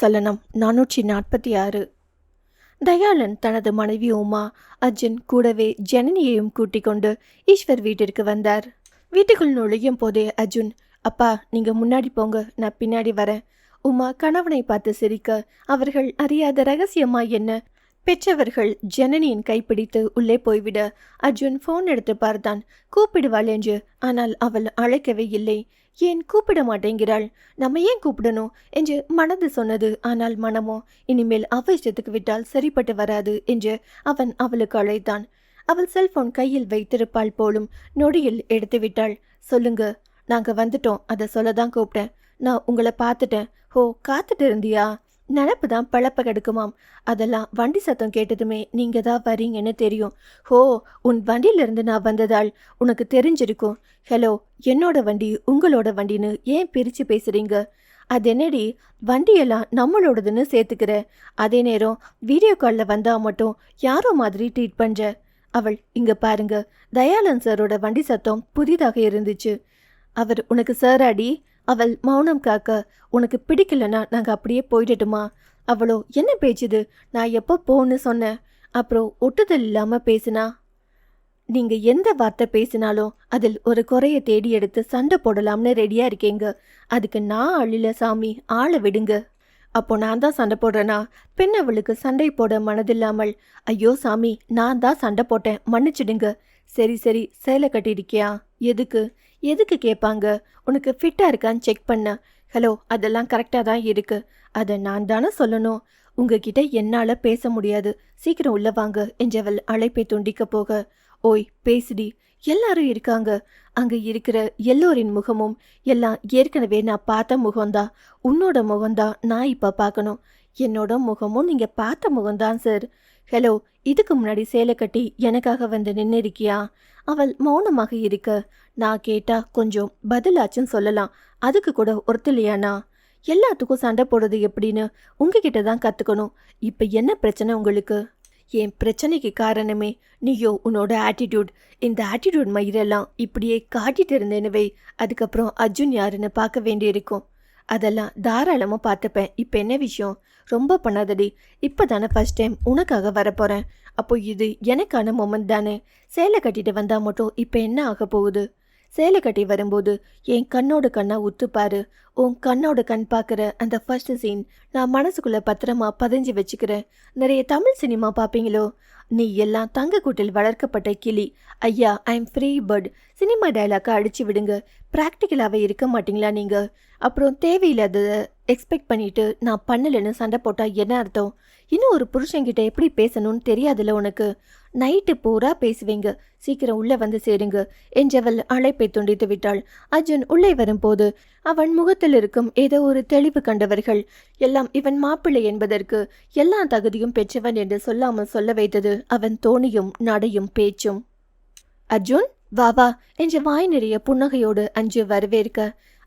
சலனம் 446. தயாளன் தனது மனைவி உமா, அர்ஜுன் கூடவே ஜனனியையும் கூட்டிக் கொண்டு ஈஸ்வர் வீட்டிற்கு வந்தார். வீட்டுக்குள் நுழையும் போதே அர்ஜுன், அப்பா நீங்க முன்னாடி போங்க, நான் பின்னாடி வரேன். உமா கணவனை பார்த்து சிரிக்க, அவர்கள் அறியாத ரகசியமா என்ன? பெற்றவர்கள் ஜனனியின் கைப்பிடித்து உள்ளே போய்விட அர்ஜுன் போன் எடுத்து பார்த்தான். கூப்பிடுவாள் என்று. ஆனால் அவள் அழைக்கவே இல்லை. ஏன் கூப்பிட மாட்டேங்கிறாள்? நம்ம ஏன் கூப்பிடணும் என்று மனது சொன்னது. ஆனால் மனமோ இனிமேல் அவ இஷ்டத்துக்கு விட்டால் சரிப்பட்டு வராது என்று அவன் அவளுக்கு அழைத்தான். அவள் செல்போன் கையில் வைத்திருப்பாள் போலும். நொடியில் எடுத்து விட்டாள். சொல்லுங்க, நாங்க வந்துட்டோம், அதை சொல்லதான் கூப்பிட்டேன். நான் உங்களை பார்த்துட்டேன். ஓ, காத்துட்டு இருந்தியா? நினப்பு தான் பழப்ப கெடுக்குமாம். அதெல்லாம் வண்டி சத்தம் கேட்டதுமே நீங்க தான் வரீங்கன்னு தெரியும். ஹோ, உன் வண்டியிலிருந்து நான் வந்ததால் உனக்கு தெரிஞ்சிருக்கும். ஹலோ, என்னோட வண்டி உங்களோட வண்டின்னு ஏன் பிரித்து பேசுறீங்க? அது என்னடி, வண்டியெல்லாம் நம்மளோடதுன்னு சேர்த்துக்கிற, அதே நேரம் வீடியோ காலில் வந்தா மட்டும் யாரோ மாதிரி ட்ரீட் பண்ற. அவள், இங்க பாருங்க, தயாளன் சாரோட வண்டி சத்தம் புதிதாக இருந்துச்சு. அவர் உனக்கு சார் அடி? அவள் மௌனம் காக்க, உனக்கு பிடிக்கலன்னா நாங்கள் அப்படியே போயிடட்டுமா? அவளோ, என்ன பேச்சுது, நான் எப்போ போன்னு சொன்னேன்? அப்புறம் ஒட்டுதல் இல்லாமல் பேசினா. நீங்கள் எந்த வார்த்தை பேசினாலும் அதில் ஒரு குறைய தேடி எடுத்து சண்டை போடலாம்னு ரெடியாக இருக்கீங்க. அதுக்கு நான் அழில சாமி, ஆளை விடுங்க. அப்போ நான் தான் சண்டை போடுறேனா? பெண் அவளுக்கு சண்டை போட மனதில்லாமல், ஐயோ சாமி, நான் தான் சண்டை போட்டேன், மன்னிச்சிடுங்க. சரி சரி, சேலை கட்டியிருக்கியா? எதுக்கு? எதுக்கு கேட்பாங்க? உனக்கு ஃபிட்டாக இருக்கான்னு செக் பண்ண. ஹலோ, அதெல்லாம் கரெக்டாக தான் இருக்கு. அதை நான் தானே சொல்லணும். உங்ககிட்ட என்னால் பேச முடியாது, சீக்கிரம் உள்ள வாங்க என்றவள் அழைப்பை துண்டிக்க போக, ஓய் பேசுடி, எல்லாரும் இருக்காங்க. அங்கே இருக்கிற எல்லோரின் முகமும் எல்லாம் ஏற்கனவே நான் பார்த்த முகம்தான். உன்னோட முகம்தான் நான் இப்போ பார்க்கணும். என்னோட முகமும் நீங்கள் பார்த்த முகம்தான் சார். ஹலோ, இதுக்கு முன்னாடி சேலை கட்டி எனக்காக வந்து நின்று இருக்கியா? அவள் மௌனமாக இருக்க, நான் கேட்டா கொஞ்சம் பதிலாச்சுன்னு சொல்லலாம். அதுக்கு கூட ஒருத்தலையானா? எல்லாத்துக்கும் சண்டை போடுறது எப்படின்னு உங்ககிட்ட தான் கற்றுக்கணும். இப்போ என்ன பிரச்சனை உங்களுக்கு? என் பிரச்சனைக்கு காரணமே நீயோ உன்னோட ஆட்டிடியூட். இந்த ஆட்டிடியூட் மயிரெல்லாம் இப்படியே காட்டிட்டு இருந்தேனுவே, அதுக்கப்புறம் அர்ஜுன் யாருன்னு பார்க்க வேண்டியிருக்கும். அதெல்லாம் தாராளமாக பார்த்துப்பேன். இப்போ என்ன விஷயம்? ரொம்ப பண்ணாதடி. இப்போ தானே ஃபர்ஸ்ட் டைம் உனக்காக வரப்போகிறேன். அப்போ இது எனக்கான மொமெண்ட் தானே. சேலை கட்டிட்டு வந்தால் மட்டும் இப்போ என்ன ஆக போகுது? சேலை கட்டி வரும்போது என் கண்ணோட கண்ணா உத்துப்பாரு. உன் கண்ணோட கண் பார்க்குற அந்த ஃபர்ஸ்ட் சீன் நான் மனசுக்குள்ளே பத்திரமா பதிஞ்சு வச்சுக்கிறேன். நிறைய தமிழ் சினிமா பார்ப்பீங்களோ? நீ எல்லாம் தங்க கூட்டில் வளர்க்கப்பட்ட கிளி. ஐயா, I am free bird. Cinema டைலாக்கை அடிச்சு விடுங்க. ப்ராக்டிக்கலாகவே இருக்க மாட்டிங்களா நீங்கள்? அப்புறம் தேவையில்லாத எக்ஸ்பெக்ட் பண்ணிட்டு நான் பண்ணலைன்னு சண்டை போட்டால் என்ன அர்த்தம்? இன்னும் ஒரு புருஷன்கிட்ட எப்படி பேசணும்னு தெரியாதுல்ல உனக்கு? நைட்டு பூரா பேசுவீங்க. சீக்கிரம் உள்ளே வந்து சேருங்க என்றவள் அழைப்பை துண்டித்து விட்டாள். அர்ஜுன் உள்ளே வரும்போது அவன் முகத்தில் இருக்கும் ஏதோ ஒரு தெளிவு கண்டவர்கள் எல்லாம் இவன் மாப்பிள்ளை என்பதற்கு எல்லா தகுதியும் பெற்றவன் என்று சொல்லாமல் சொல்ல வைத்தது அவன் தோணியும் நடையும் பேச்சும். அர்ஜுன், வா வா என்று வாய் நிறைய புன்னகையோடு அஞ்சு வரவேற்க,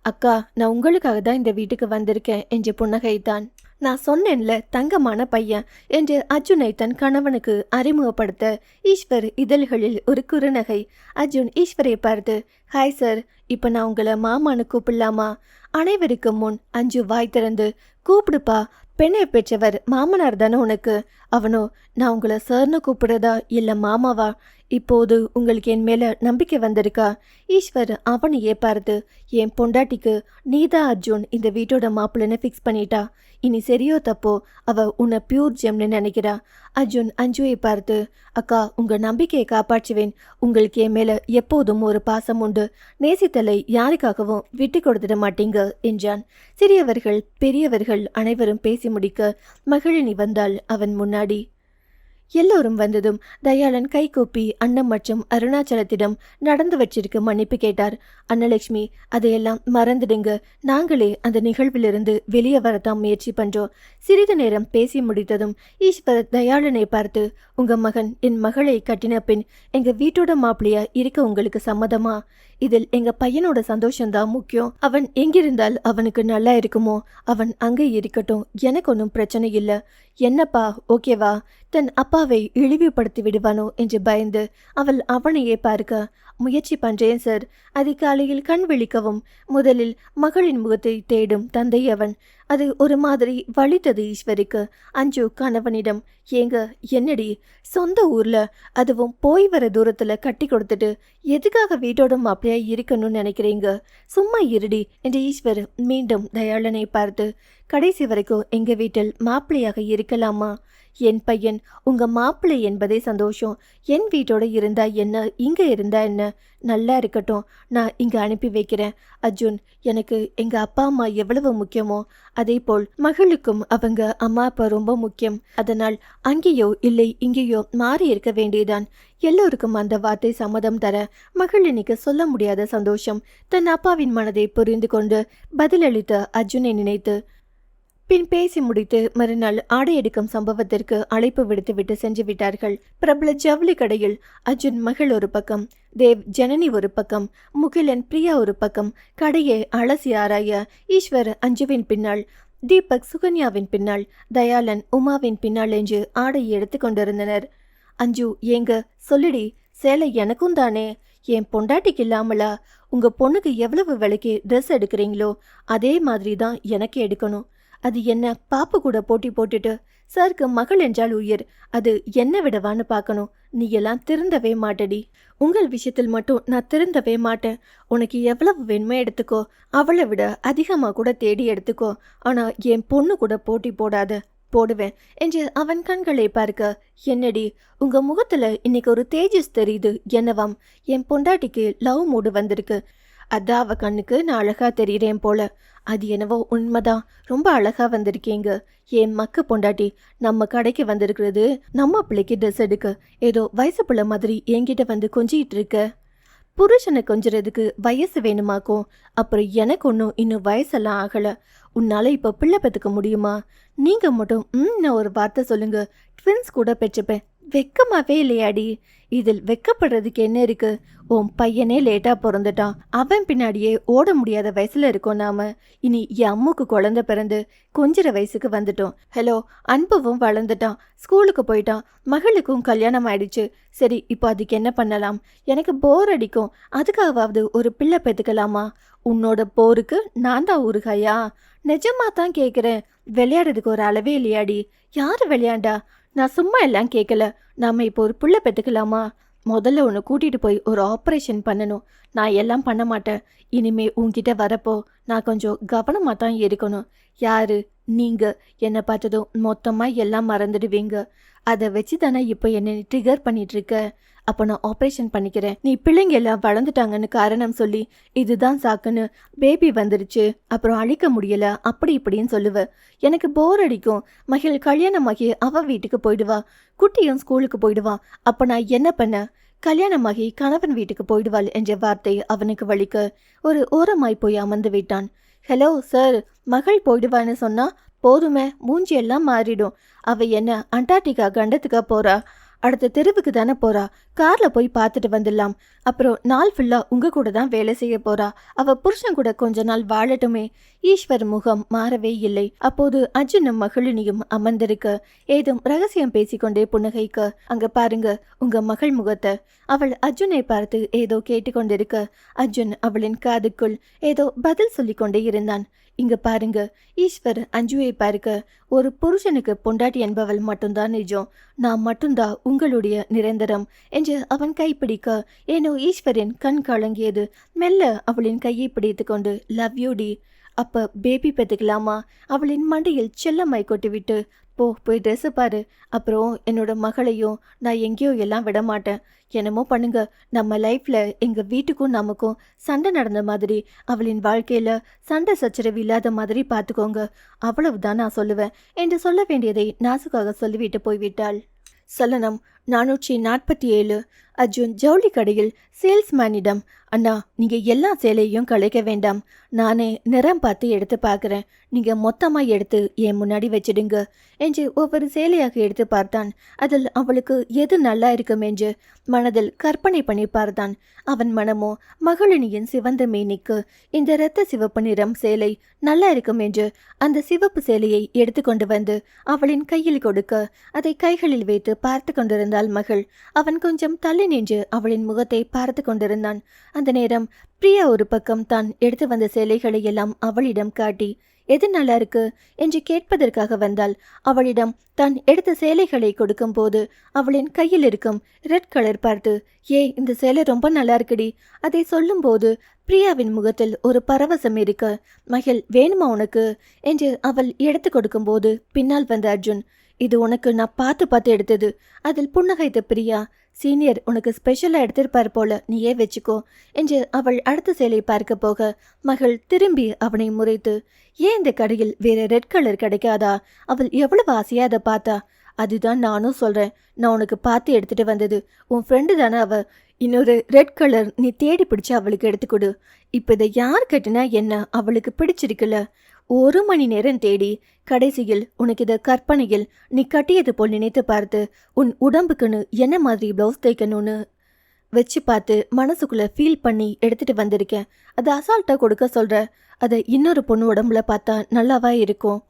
அக்கா, நான் உங்களுக்காக தான் இந்த வீட்டுக்கு வந்திருக்கேன் என்று புன்னகைத்தான். நான் சொன்னேன்ல, தங்கமான பையன் என்று அர்ஜுனை தன் கணவனுக்கு அறிமுகப்படுத்த ஈஸ்வர் இதழ்களில் ஒரு குறுநகை. அர்ஜுன் ஈஸ்வரை பார்த்து, ஹாய் சார், இப்போ நான் உங்களை மாமான்னு கூப்பிடலாமா? அனைவருக்கும் முன் அஞ்சு வாய் திறந்து, கூப்பிடுப்பா, பெண்ணை பெற்றவர் மாமனார் தானே உனக்கு. அவனோ, நான் உங்களை சார்னு கூப்பிடுறதா இல்லை மாமாவா? இப்போது உங்களுக்கு என் மேல நம்பிக்கை வந்திருக்கா? ஈஸ்வர் அவனையே பார்த்து, என் பொண்டாட்டிக்கு நீதான் அர்ஜுன் இந்த வீட்டோட மாப்பிள்ளைன்னு ஃபிக்ஸ் பண்ணிட்டா. இனி சரியோ தப்போ அவ உன்னை பியூர் ஜெம்னு நினைக்கிறா. அர்ஜுன் அஞ்சுவை பார்த்து, அக்கா, உங்க நம்பிக்கையை காப்பாற்றுவேன். உங்களுக்கு என் மேல எப்போதும் ஒரு பாசம் உண்டு. நேசித்தலை யாருக்காகவும் விட்டு கொடுத்துட மாட்டீங்க என்றான். சிறியவர்கள் பெரியவர்கள் அனைவரும் பேசி முடிக்க மகிழினி வந்தாள் அவன் முன்னாடி. எல்லோரும் வந்ததும் தயாளன் கைகூப்பி அன்னம் மற்றும் அருணாச்சலத்திடம் நடந்து வச்சிருக்க மன்னிப்பு கேட்டார். அன்னலட்சுமி, அதையெல்லாம் மறந்துடுங்க. நாங்களே அந்த நிகழ்விலிருந்து வெளியே வரத்தான் முயற்சி பண்றோம். சிறிது நேரம் பேசி முடித்ததும் ஈஸ்வர் தயாளனை பார்த்து, உங்க மகன் என் மகளை கட்டின பின் எங்க வீட்டோட மாப்பிள்ளையா இருக்க உங்களுக்கு சம்மதமா? இதில் எங்க பையனோட சந்தோஷம்தான் முக்கியம். அவன் எங்கிருந்தால் அவனுக்கு நல்லா இருக்குமோ அவன் அங்கே இருக்கட்டும், எனக்கு ஒன்றும் பிரச்சனை இல்லை. என்னப்பா, ஓகேவா? தன் அப்பாவை இழிவுபடுத்தி விடுவானோ என்று பயந்து அவள் அவனையே பார்க்க, முயற்சி பண்றேன் சார். அதிகாலையில் கண் விழிக்கவும் முதலில் மகளின் முகத்தை தேடும் தந்தை அவன். அது ஒரு மாதிரி வலித்தது ஈஸ்வருக்கு. அஞ்சு கணவனிடம், ஏங்க என்னடி சொந்த ஊர்ல அதுவும் போய் வர தூரத்துல கட்டி கொடுத்துட்டு எதுக்காக வீட்டோட மாப்பிளையா இருக்கணும்னு நினைக்கிறீங்க? சும்மா இருடி என்று ஈஸ்வர் மீண்டும் தயாளனை பார்த்து, கடைசி வரைக்கும் எங்க வீட்டில் மாப்பிள்ளையாக இருக்கலாமா? என் பையன் உங்க மாப்பிள்ளை என்பதே சந்தோஷம். என் வீட்டோட இருந்தா என்ன, இங்க இருந்தா என்ன, நல்லா இருக்கட்டும். நான் இங்க அனுப்பி வைக்கிறேன். அர்ஜுன், எனக்கு எங்க அப்பா அம்மா எவ்வளவு முக்கியமோ அதே போல் மகளுக்கும் அவங்க அம்மா அப்பா ரொம்ப முக்கியம். அதனால் அங்கேயோ இல்லை இங்கேயோ மாறி இருக்க வேண்டியதான். எல்லோருக்கும் அந்த வார்த்தை சம்மதம் தர மகள் இன்னைக்கு சொல்ல முடியாத சந்தோஷம். தன் அப்பாவின் மனதை புரிந்து கொண்டு பதிலளித்த அர்ஜுனை நினைத்து பின் பேசி முடித்து மறுநாள் ஆடை எடுக்கும் சம்பவத்திற்கு அழைப்பு விடுத்துவிட்டு சென்று விட்டார்கள். பிரபல ஜவுளி கடையில் அர்ஜுன் மகள் ஒரு பக்கம், தேவ் ஜனனி ஒரு பக்கம், முகிலன் பிரியா ஒரு பக்கம் கடையை அலசி ஆராய ஈஸ்வர் அஞ்சுவின் பின்னால், தீபக் சுகன்யாவின் பின்னால், தயாளன் உமாவின் பின்னால் என்று ஆடை எடுத்து கொண்டிருந்தனர். அஞ்சு, ஏங்க சொல்லுடி, சேலை எனக்கும் தானே, என் பொண்டாட்டிக்கு இல்லாமலா? உங்க பொண்ணுக்கு எவ்வளவு விலைக்கு ட்ரெஸ் எடுக்கிறீங்களோ அதே மாதிரி தான் எனக்கு எடுக்கணும். அது என்ன பாப்பு கூட போட்டி போட்டுட்டு? சாருக்கு மகள் என்றால் உயிர், அது என்ன விடவான்னு பார்க்கணும். நீ எல்லாம் திருந்தவே மாட்டடி. உங்கள் விஷயத்தில் மட்டும் நான் திருந்தவே மாட்டேன். உனக்கு எவ்வளவு வேணுமோ எடுத்துக்கோ, அவளை விட அதிகமாக கூட தேடி எடுத்துக்கோ. ஆனால் என் பொண்ணு கூட போட்டி போடாத. போடுவேன் என்று அவன் கண்களை பார்க்க, என்னடி உங்க முகத்துல இன்னைக்கு ஒரு தேஜஸ் தெரியுது என்னவாம்? என் பொண்டாட்டிக்கு லவ் மூடு வந்திருக்கு. அதான் அவ கண்ணுக்கு நான் அழகா தெரியுறேன் போல. அது என்னவோ உண்மைதான், ரொம்ப அழகா வந்திருக்கீங்க. என் மக்கு பொண்டாட்டி நம்ம கடைக்கு வந்திருக்கிறது நம்ம பிள்ளைக்கு ட்ரெஸ் எடுக்க. ஏதோ வயசு பிள்ளை மாதிரி என்கிட்ட வந்து கொஞ்சிட்டு இருக்க. புருஷனை கொஞ்சறதுக்கு வயசு வேணுமாக்கும். அப்புறம் எனக்கு ஒன்றும் இன்னும் வயசெல்லாம் ஆகல. உன்னால இப்ப பிள்ளை பெற்றுக்க முடியுமா? நீங்க மட்டும் நான் ஒரு வார்த்தை சொல்லுங்க, ட்வின்ஸ் கூட பெற்றுப்பேன். வெக்கமாவே இல்லையாடி? இதில் வெக்கப்படுறதுக்கு என்ன இருக்கு? உன் பையனே லேட்டா பிறந்துட்டான், அவன் பின்னாடியே ஓட முடியாத வயசுல இருக்கோம் நாம. இனி என் அம்முக்கு குழந்தை பிறந்து கொஞ்சிற வயசுக்கு வந்துட்டோம். ஹலோ, அன்புவும் வளர்ந்துட்டான், ஸ்கூலுக்கு போயிட்டான், மகளுக்கும் கல்யாணம் ஆயிடுச்சு. சரி, இப்போ அதுக்கு என்ன பண்ணலாம்? எனக்கு போர் அடிக்கும், அதுக்காகவாவது ஒரு பிள்ளை பெற்றுக்கலாமா? உன்னோட போருக்கு நான் தான் ஊறுகாயா? நிஜமா தான் கேட்குறேன். விளையாடுறதுக்கு ஒரு அளவே இல்லையாடி? யாரு விளையாண்டா? நான் சும்மா எல்லாம் கேட்கல. நாம இப்போ ஒரு புள்ள பெற்றுக்கலாமா? முதல்ல உன்னை கூட்டிட்டு போய் ஒரு ஆப்ரேஷன் பண்ணணும். நான் எல்லாம் பண்ண மாட்டேன். இனிமே உன்கிட்ட வரப்போ நான் கொஞ்சம் கவனமாக தான் இருக்கணும். யாரு நீங்க என்னை பார்த்ததும் மொத்தமா எல்லாம் மறந்துடுவீங்க. அதை வச்சு தானே இப்போ என்னை ட்ரிகர் பண்ணிட்டு இருக்க. அப்போ நான் ஆப்ரேஷன் பண்ணிக்கிறேன். நீ பிள்ளைங்க எல்லாம் வளர்ந்துட்டாங்கன்னு காரணம் சொல்லி இதுதான் சாக்குன்னு பேபி வந்துருச்சு அப்புறம் அழிக்க முடியல அப்படி இப்படின்னு சொல்லுவ. எனக்கு போர் அடிக்கும். மகள் கல்யாணமாகி அவ வீட்டுக்கு போயிடுவா, குட்டியும் ஸ்கூலுக்கு போயிடுவா. அப்போ நான் என்ன பண்ண? கல்யாணமாகி கணவன் வீட்டுக்கு போயிடுவாள் என்ற வார்த்தை அவனுக்கு வலிக்க ஒரு ஓரமாய் போய் அமர்ந்து விட்டான். ஹலோ சார், மகள் போயிடுவான்னு சொன்னா போதுமே, மூஞ்சி எல்லாம் மாறிடும். அவ என்ன அண்டார்டிகா கண்டத்துக்கா போறா? அடுத்த தெருவுக்கு தானே போறா. கார்ல போய் பார்த்துட்டு வந்துடலாம். அப்புறம் நாள் ஃபுல்லா உங்க கூட தான் வேலை செய்ய போறா. அவ புருஷன் கூட கொஞ்ச நாள் வாழட்டுமே. ஈஸ்வர் முகம் மாறவே இல்லை. அப்போது அர்ஜுனும் மகளினியும் அமர்ந்திருக்க ஏதும் ரகசியம் பேசிக்கொண்டே புன்னகைக்க, அங்க பாருங்க உங்க மகள் முகத்தை. அவள் அர்ஜுனை பார்த்து ஏதோ கேட்டுக்கொண்டிருக்க அர்ஜுன் அவளின் காதுக்குள் ஏதோ பதில் சொல்லிக் கொண்டே இருந்தான். இங்க பாருங்க, ஈஸ்வர் அஞ்சுவை பார்க்க, ஒரு புருஷனுக்கு பொண்டாட்டி என்பவள் மட்டும்தான் நிஜம், நான் மட்டும்தான் உங்களுடைய நிரந்தரம் என்று அவன் கைப்பிடிக்க ஏனோ ஈஸ்வரின் கண் கலங்கியது. மெல்ல அவளின் கையை பிடித்து கொண்டு லவ் யூ டி. அப்ப பேபி பெற்றுக்கலாமா? அவளின் மண்டையில் செல்லமாய் கொட்டிவிட்டு, போய் ட்ரெஸ்ஸு பாரு. அப்புறம் என்னோட மகளையும் நான் எங்கேயோ எல்லாம் விட மாட்டேன். என்னமோ பண்ணுங்க, நம்ம லைஃப்ல எங்க வீட்டுக்கும் நமக்கும் சண்டை நடந்த மாதிரி அவளின் வாழ்க்கையில சண்டை சச்சரவு இல்லாத மாதிரி பார்த்துக்கோங்க. அவ்வளவுதான் நான் சொல்லுவேன் என்று சொல்ல வேண்டியதை நாசுக்காக சொல்லிவிட்டு போய்விட்டாள். சலனம் 447. அர்ஜுன் ஜவுளி கடையில் சேல்ஸ்மேனிடம், அண்ணா நீங்க எல்லா சேலையும் கலைக்க வேண்டாம், நானே நிறம் பார்த்து எடுத்து பார்க்குறேன், நீங்க மொத்தமா எடுத்து என் முன்னாடி வச்சிடுங்க என்று ஒவ்வொரு சேலையாக எடுத்து பார்த்தான். அதில் அவளுக்கு எது நல்லா இருக்கும் என்று மனதில் கற்பனை பண்ணி பார்த்தான். அவன் மனமோ மகளினியின் சிவந்த மேனிக்கு இந்த இரத்த சிவப்பு நிறம் சேலை நல்லா இருக்கும் என்று அந்த சிவப்பு சேலையை எடுத்துக்கொண்டு வந்து அவளின் கையில் கொடுக்க அதை கைகளில் வைத்து பார்த்து கொண்டிருந்தாள் மகள். அவன் கொஞ்சம் தள்ளி நின்று அவளின் முகத்தை பார்த்து கொண்டிருந்தான். அந்த நேரம் பிரியா ஒரு பக்கம் தான் எடுத்து வந்த சேலைகளை எல்லாம் அவளிடம் காட்டி, எது நல்லா இருக்கு என்று கேட்பதற்காக வந்தாள். அவளிடம் தான் எடுத்த சேலைகளை கொடுக்கும் போது அவளின் கையில் இருக்கும் ரெட் கலர் பார்த்து, இந்த சேலை ரொம்ப நல்லா இருக்குடி. அதை சொல்லும்போது பிரியாவின் முகத்தில் ஒரு பரவசம் இருக்க, மகிழ் வேணுமா உனக்கு என்று அவள் எடுத்து கொடுக்கும்போது பின்னால் வந்த அர்ஜுன், இது உனக்கு நான் பார்த்து பார்த்து எடுத்தது. அதில் புன்னகைத்த பிரியா, சீனியர் உனக்கு ஸ்பெஷலாக எடுத்திருப்பார் போல, நீயே வச்சுக்கோ என்று அவள் அடுத்த சேலை பார்க்க போக மகள் திரும்பி அவனை முறைத்து, ஏன் இந்த கடையில் வேற ரெட் கலர் கிடைக்காதா? அவள் எவ்வளவு ஆசையா அதை பார்த்தா. அதுதான் நானும் சொல்றேன், நான் உனக்கு பார்த்து எடுத்துட்டு வந்தது. உன் ஃப்ரெண்டு தானே அவ. இன்னொரு ரெட் கலர் நீ தேடி பிடிச்சு அவளுக்கு எடுத்துக்கொடு. இப்போ இதை யார் கட்டினா என்ன, அவளுக்கு பிடிச்சிருக்குல்ல. 1 மணி நேரம் தேடி கடைசியில் உனக்கு இதை கற்பனையில் நீ கட்டியது போல் நினைத்து பார்த்து உன் உடம்புக்குன்னு என்ன மாதிரி ப்ளவுஸ் தைக்கணும்னு வச்சு பார்த்து மனசுக்குள்ள ஃபீல் பண்ணி எடுத்துட்டு வந்திருக்கேன். அதை அசால்ட்டாக கொடுக்க சொல்ற. அதை இன்னொரு பொண்ணு உடம்புல பார்த்தா நல்லாவா இருக்கும்?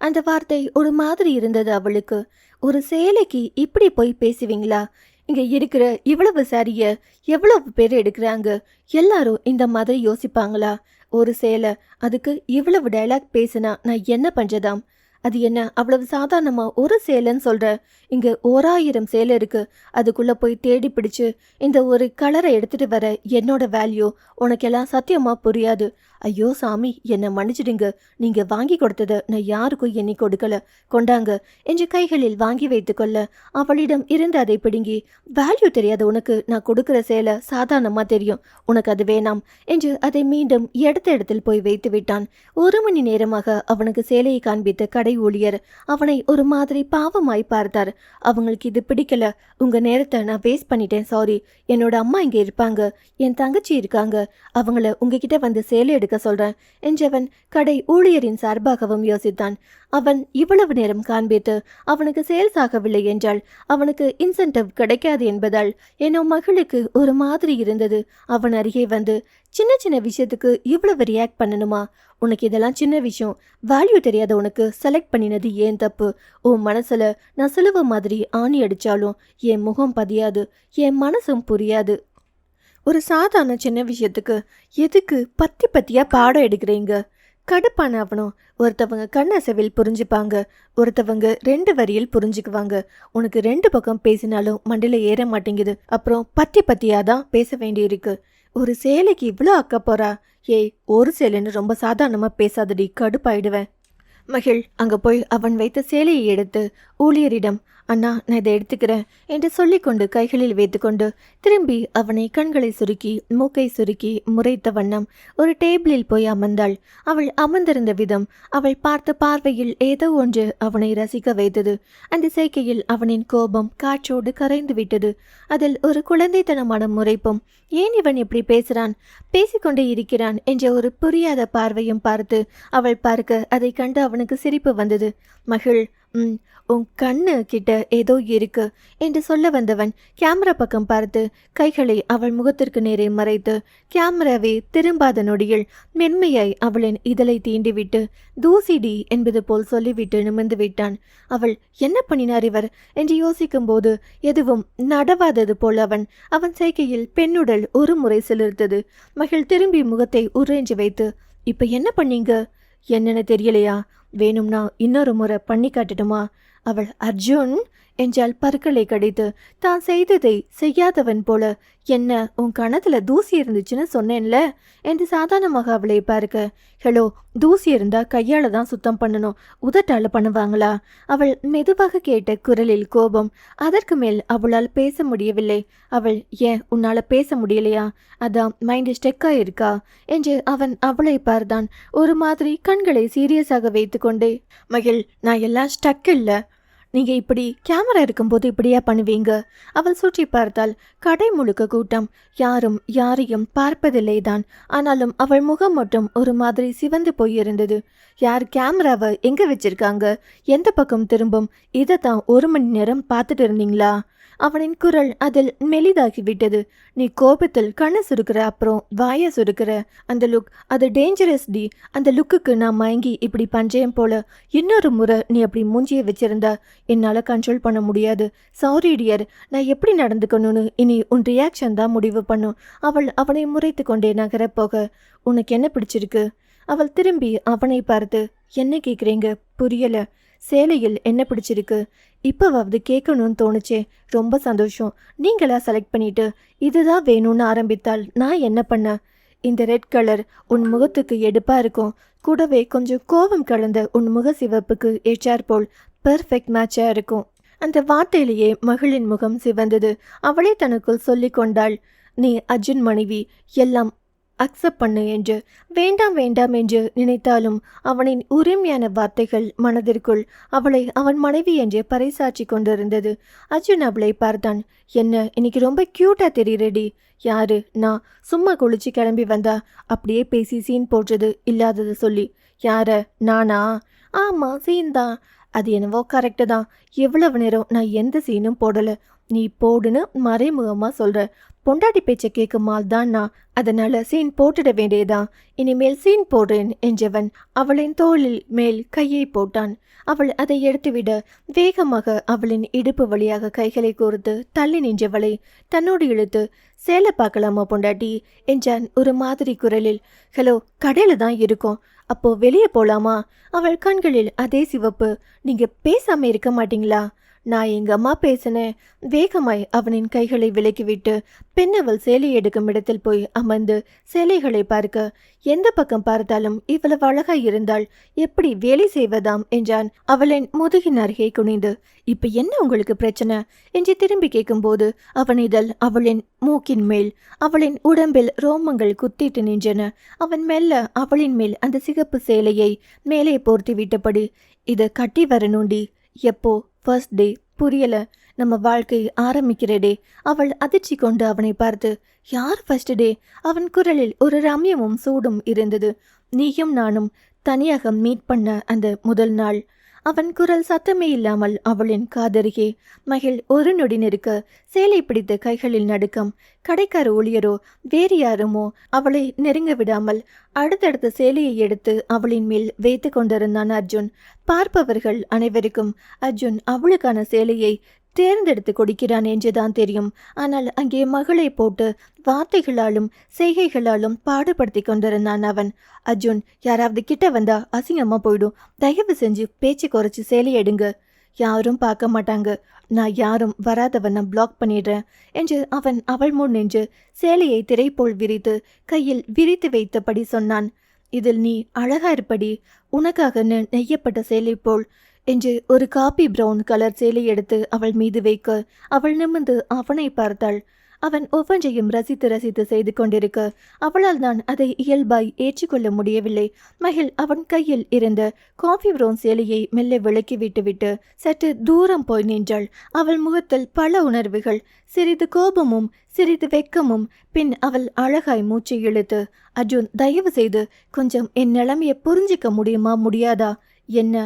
அந்த வார்த்தை ஒரு மாதிரி இருந்தது அவளுக்கு. ஒரு சேலைக்கு இப்படி போய் பேசுவீங்களா? இங்க இருக்கிற இவ்வளவு சாரிய எவ்வளவு பேர் எடுக்கிறாங்க, எல்லாரும் இந்த மாதிரி யோசிப்பாங்களா? ஒரு சேலை, அதுக்கு இவ்வளவு டைலாக் பேசினா நான் என்ன பண்றதாம்? அது என்ன அவ்வளவு சாதாரணமா ஒரு சேலைன்னு சொல்ற? இங்க 1000 சேலை இருக்கு. அதுக்குள்ள போய் தேடி பிடிச்சு இந்த ஒரு கலரை எடுத்துட்டு வர என்னோட வேல்யூ உனக்கெல்லாம் சத்தியமா புரியாது. ஐயோ சாமி, என்னை மன்னிச்சிடுங்க. நீங்க வாங்கி கொடுத்ததை நான் யாருக்கும் எண்ணி கொடுக்கல. கொண்டாங்க என்று கைகளில் வாங்கி வைத்துக்கொள்ள அவளிடம் இருந்து அதை பிடுங்கி, வேல்யூ தெரியாத உனக்கு நான் கொடுக்கிற சேலை சாதாரணமா தெரியும், உனக்கு அது வேணாம் என்று அதை மீண்டும் எடுத்த இடத்தில் போய் வைத்து விட்டான். 1 மணி நேரமாக அவனுக்கு சேலையை காண்பித்த கடை ஊழியர் அவனை ஒரு மாதிரி பாவமாய் பார்த்தார். அவங்களுக்கு இது பிடிக்கல. உங்க நேரத்தை நான் வேஸ்ட் பண்ணிட்டேன், சாரி. என்னோட அம்மா இங்க இருப்பாங்க, என் தங்கச்சி இருக்காங்க, அவங்கள உங்ககிட்ட வந்து சேலை எடுக்க சொல்றேன் என்றவன் கடை ஊழியரின் சார்பாகவும் யோசித்தான். அவன் இவ்வளவு நேரம் காண்பித்து அவனுக்கு சேல்ஸ் ஆகவில்லை என்றால் அவனுக்கு இன்சென்டிவ் கிடைக்காது என்பதால் என்னோ மகளுக்கு ஒரு மாதிரி இருந்தது. அவன் அருகே வந்து, சின்ன சின்ன விஷயத்துக்கு இவ்வளவு ரியாக்ட் பண்ணணுமா? உனக்கு இதெல்லாம் சின்ன விஷயம். வேல்யூ தெரியாத உனக்கு செலக்ட் பண்ணினது ஏன் தப்பு? உன் மனசுல நான் சுலுவ மாதிரி ஆணி அடிச்சாலும் என் முகம் பதியாது, என் மனசும் புரியாது. ஒரு சாதாரண சின்ன விஷயத்துக்கு எதுக்கு பத்தி பத்தியா பாடம் எடுக்கிறீங்க? கடுப்பான அவனும். ஒருத்தவங்க கண்ணசைவில் புரிஞ்சுப்பாங்க, ஒருத்தவங்க 2 வரியில் புரிஞ்சுக்குவாங்க. உனக்கு 2 பக்கம் பேசினாலும் மண்டையில ஏற மாட்டேங்குது. அப்புறம் பத்தியாதான் பேச வேண்டியிருக்கு. ஒரு சேலைக்கு இவ்வளோ அக்க போறா? ஒரு சேலைன்னு ரொம்ப சாதாரணமா பேசாதடி, கடுப்பாயிடுவேன். மகிழ் அங்க போய் அவன் வைத்த சேலையை எடுத்து ஊழியரிடம், அண்ணா நான் இதை எடுத்துக்கிறேன் என்று சொல்லிக்கொண்டு கைகளில் வைத்துக்கொண்டு திரும்பி அவனை கண்களை சுருக்கி மூக்கை சுருக்கி முறைத்த வண்ணம் ஒரு டேபிளில் போய் அமர்ந்தாள். அவள் அமர்ந்திருந்த விதம், அவள் பார்த்த பார்வையில் ஏதோ ஒன்று அவனை ரசிக்க வைத்தது. அந்த சேர்க்கையில் அவனின் கோபம் காற்றோடு கரைந்து விட்டது. அதில் ஒரு குழந்தைத்தனமான முறைப்பும், ஏன் இவன் இப்படி பேசுறான், பேசிக்கொண்டே இருக்கிறான் என்ற ஒரு புரியாத பார்வையும் பார்த்து அவள் பார்க்க அதை கண்டு அவனுக்கு சிரிப்பு வந்தது. மகிழ், உன் கண்ணு கிட்ட ஏதோ இருக்கு என்று சொல்ல வந்தவன் கேமரா பக்கம் பார்த்து கைகளை அவள் முகத்திற்கு நேரே மறைத்து கேமராவை திரும்பாத நொடியில் மென்மையாய் அவளின் இதழை தீண்டிவிட்டு தூசிடி என்பது போல் சொல்லிவிட்டு நிமிர்ந்து விட்டான். அவள் என்ன பண்ணினார் இவர் என்று யோசிக்கும் போது எதுவும் நடவாதது போல் அவன் செய்கையில் பெண்ணுடல் ஒரு முறை சிலிர்த்தது. மகள் திரும்பி முகத்தை உறைஞ்சி வைத்து, இப்ப என்ன பண்ணீங்க? என்னன்னு தெரியலையா? வேணும்னா இன்னொரு முறை பண்ணி காட்டட்டுமா? அவள் அர்ஜுன் என்றால் பற்களை கடித்து தான் செய்ததை செய்யாதவன் போல, என்ன உன் கணத்துல தூசி இருந்துச்சுன்னு சொன்னேன்ல என்று சாதாரணமாக அவளை பார்க்க, ஹலோ, தூசி இருந்தா கையால தான் சுத்தம் பண்ணணும், உதட்டால பண்ணுவாங்களா? அவள் மெதுவாக கேட்ட குரலில் கோபம். அதற்கு மேல் அவளால் பேச முடியவில்லை. அவள், ஏன் உன்னால பேச முடியலையா? அதான் மைண்ட் ஸ்டெக்கா இருக்கா என்று அவன் அவளை பார்த்தான். ஒரு மாதிரி கண்களை சீரியஸாக வைத்து கொண்டே, மகிழ், நான் எல்லாம் ஸ்டக் இல்லை, நீங்க இப்படி கேமரா இருக்கும்போது இப்படியா பண்ணுவீங்க? அவள் சுற்றி பார்த்தாள். கடை முழுக்க கூட்டம், யாரும் யாரையும் பார்ப்பதில்லை தான். ஆனாலும் அவள் முகம் மட்டும் ஒரு மாதிரி சிவந்து போயிருந்தது. யார் கேமராவை எங்க வச்சிருக்காங்க, எந்த பக்கம் திரும்பும், இதைத்தான் 1 மணி நேரம் பார்த்துட்டு இருந்தீங்களா? அவனின் குரல் அதில் மெலிதாகிவிட்டது. நீ கோபத்தில் கண்ணை சுருக்கிற, அப்புறம் வாயை சுருக்கிற, அந்த லுக் அது டேஞ்சரஸ் டி. அந்த லுக்குக்கு நான் மயங்கி இப்படி பஞ்சேன் போல. இன்னொரு முறை நீ அப்படி மூஞ்சியை வச்சிருந்தா என்னால் கண்ட்ரோல் பண்ண முடியாது. சாரி டியர், நான் எப்படி நடந்துக்கணும்னு இனி உன் ரியாக்ஷன் தான் முடிவு பண்ணும். அவள் அவனை முறைத்து கொண்டே நகரப்போக, உனக்கு என்ன பிடிச்சிருக்கு? அவள் திரும்பி அவனை பார்த்து, என்ன கேட்குறீங்க? புரியல. சேலையில் என்ன பிடிச்சிருக்கு? இப்போவாவது கேட்கணும்னு தோணுச்சே. ரொம்ப சந்தோஷம். நீங்களா செலக்ட் பண்ணிட்டு இதுதான் வேணும்னு ஆரம்பித்தால் நான் என்ன பண்ண? இந்த ரெட் கலர் உன் முகத்துக்கு எடுப்பா இருக்கும். கூடவே கொஞ்சம் கோபம் கலந்த உன் முக சிவப்புக்கு ஏற்றாற்போல் பெர்ஃபெக்ட் மேட்சா இருக்கும். அந்த வார்த்தையிலேயே மகளின் முகம் சிவந்தது. அவளே தனக்குள் சொல்லி கொண்டாள், நீ அர்ஜுன் மனைவி, எல்லாம் அக்செப்ட் பண்ணு என்று. வேண்டாம் வேண்டாம் என்று நினைத்தாலும் அவனின் உரிமையான வார்த்தைகள் மனதிற்குள் அவளை அவன் மனைவி என்று பறைசாற்றி கொண்டிருந்தது. அர்ஜுன் அவளை பார்த்தான். என்ன இன்னைக்கு ரொம்ப கியூட்டா தெரியுறடி. யாரு? நான் சும்மா குளிச்சு கிளம்பி வந்தா அப்படியே பேசி சீன் போடுறது இல்லாததை சொல்லி. யார? நானா? ஆமா, சீன் தான். அது என்னவோ கரெக்டு தான். எவ்வளவு நேரம் நான் எந்த சீனும் போடலை. நீ போடுன்னு மறைமுகமாக சொல்கிற. பொண்டாட்டி பேச்சை கேட்குமால் தான் நான். அதனால சீன் போட்டுட வேண்டியதான். இனிமேல் சீன் போடுறேன் என்றவன் அவளின் தோளில் மேல் கையை போட்டான். அவள் அதை எடுத்துவிட வேகமாக அவளின் இடுப்பு வழியாக கைகளை கோர்த்து தள்ளி நின்றவளை தன்னோடு இழுத்து, சேலை பார்க்கலாமா பொண்டாட்டி என்றான் ஒரு மாதிரி குரலில். ஹலோ, கடையில தான் இருக்கோம். அப்போ வெளியே போலாமா? அவள் கண்களில் அதே சிவப்பு. நீங்க பேசாம இருக்க மாட்டீங்களா? நான் எங்க அம்மா பேசினேன். வேகமாய் அவனின் கைகளை விலக்கிவிட்டு பெண்ணவள் சேலை எடுக்கும் இடத்தில் போய் அமர்ந்து சேலைகளை பார்க்க, எந்த பக்கம் பார்த்தாலும் இவ்வளவு அழகாய் இருந்தால் எப்படி வேலை செய்வதாம் என்றான் அவளின் முதுகின் அருகே குனிந்து. இப்ப என்ன உங்களுக்கு பிரச்சனை என்று திரும்பி கேட்கும்போது அவன் இதழ் அவளின் மூக்கின் மேல், அவளின் உடம்பில் ரோமங்கள் குத்திட்டு நின்றன. அவன் மெல்ல அவளின் மேல் அந்த சிகப்பு சேலையை மேலே போர்த்தி விட்டபடி, இதை கட்டி வரணுண்டி. எப்போ? First day. புரியல. நம்ம வாழ்க்கை ஆரம்பிக்கிற டே. அவள் அதிர்ச்சி கொண்டு அவனை பார்த்து, யார் ஃபர்ஸ்ட் டே? அவன் குரலில் ஒரு ரம்யமும் சூடும் இருந்தது. நீயும் நானும் தனியாக மீட் பண்ண அந்த முதல் நாள். அவன் குரல் சத்தமே இல்லாமல் அவளின் காதருகே. மகிழ் ஒரு நொடி நிற்க, சேலை பிடித்த கைகளில் நடுக்கம். கடைக்கார ஊழியரோ வேறு யாருமோ அவளை நெருங்க விடாமல் அடுத்தடுத்த சேலையை எடுத்து அவளின் மேல் வைத்து கொண்டிருந்தான் அர்ஜுன். பார்ப்பவர்கள் அனைவருக்கும் அர்ஜுன் அவளுக்கான சேலையை தேர்ந்தெடுத்து கொடுக்கிறான் என்றுதான் தெரியும். ஆனால் அங்கே மகளை போட்டு வார்த்தைகளாலும் செய்கைகளாலும் பாடுபடுத்தி கொண்டிருந்தான் அவன். அர்ஜுன், யாராவது கிட்ட வந்தா அசிங்கமா போயிடும். தயவு செஞ்சு பேச்சு குறைச்சி சேலை எடுங்க. யாரும் பார்க்க மாட்டாங்க. நான் யாரும் வராதவனை பிளாக் பண்ணிடுறேன் என்று அவன் அவள் முன் நின்று சேலையை திரை போல் விரித்து கையில் விரித்து வைத்தபடி சொன்னான். இதில் நீ அழகா இருப்படி. உனக்காக நெய்யப்பட்ட சேலை போல் என்று ஒரு காபி பிரவுன் கலர் சேலை எடுத்து அவள் மீது வைக்க அவள் நிமிர்ந்து அவனை பார்த்தாள். அவன் ஒவ்வொன்றையும் ரசித்து ரசித்து செய்து கொண்டிருக்க அவளால் தான் அதை இயல்பாய் ஏற்றுக்கொள்ள முடியவில்லை. மகிழ் அவன் கையில் இருந்த காஃபி ப்ரௌன் சேலையை மெல்ல விலக்கி விட்டுவிட்டு சற்று தூரம் போய் நின்றாள். அவள் முகத்தில் பல உணர்வுகள், சிறிது கோபமும் சிறிது வெட்கமும். பின் அவள் அழகாய் மூச்சை இழுத்து, அர்ஜுன், தயவு செய்து கொஞ்சம் என் நிலைமையை புரிஞ்சிக்க முடியுமா? முடியாதா? என்ன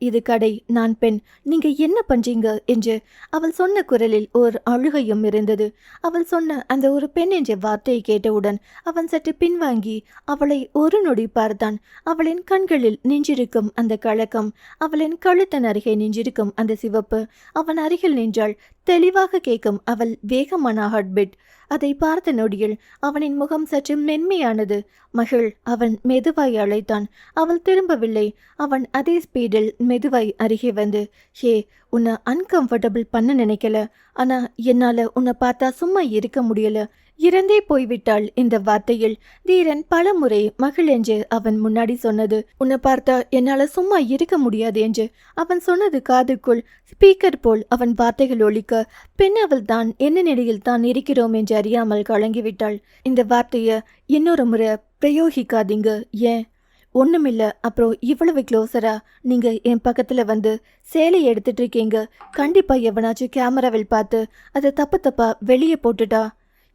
இது கடை, நான் பெண், நீங்க என்ன பண்றீங்க என்று அவள் சொன்ன குரலில் ஓர் அழுகையும் இருந்தது. அவள் சொன்ன அந்த ஒரு பெண் என்ற வார்த்தையை கேட்டவுடன் அவன் சற்று பின்வாங்கி அவளை ஒரு நொடி பார்த்தான். அவளின் கண்களில் நின்றிருக்கும் அந்த கலக்கம், அவளின் கழுத்தன் அருகே நின்றிருக்கும் அந்த சிவப்பு, அவன் அருகில் நின்றாள். தெளிவாக கேட்கும் அவள் வேகமான ஹார்ட்பீட். அதை பார்த்த நொடியில் அவனின் முகம் சற்று மென்மையானது. மகிழ், அவன் மெதுவாய் அழைத்தான். அவள் திரும்பவில்லை. அவன் அதே ஸ்பீடில் மெதுவாய் அருகே வந்து, ஹே, உன்னை அன்கம்ஃபர்டபுள் பண்ண நினைக்கல. ஆனா என்னால உன்னை பார்த்தா சும்மா இருக்க முடியல. இறந்தே போய்விட்டாள். இந்த வார்த்தையில் தீரன் பல முறை மகிழ் என்று அவன் முன்னாடி சொன்னது. உன்னை பார்த்தா என்னால சும்மா இருக்க முடியாது என்று அவன் சொன்னது காதுக்குள் ஸ்பீக்கர் போல் அவன் வார்த்தைகள் ஒலிக்க, பெண் அவள் தான் என்ன நிலையில் தான் இருக்கிறோம் என்று அறியாமல் கலங்கிவிட்டாள். இந்த வார்த்தையை இன்னொரு முறை பிரயோகிக்காதீங்க. ஏன்? ஒண்ணுமில்ல. அப்புறம் இவ்வளவு க்ளோஸரா நீங்க என் பக்கத்துல வந்து சேலை எடுத்துட்டு இருக்கீங்க. கண்டிப்பா எவனாச்சும் கேமராவில் பார்த்து அதை தப்பு தப்பா வெளியே போட்டுட்டா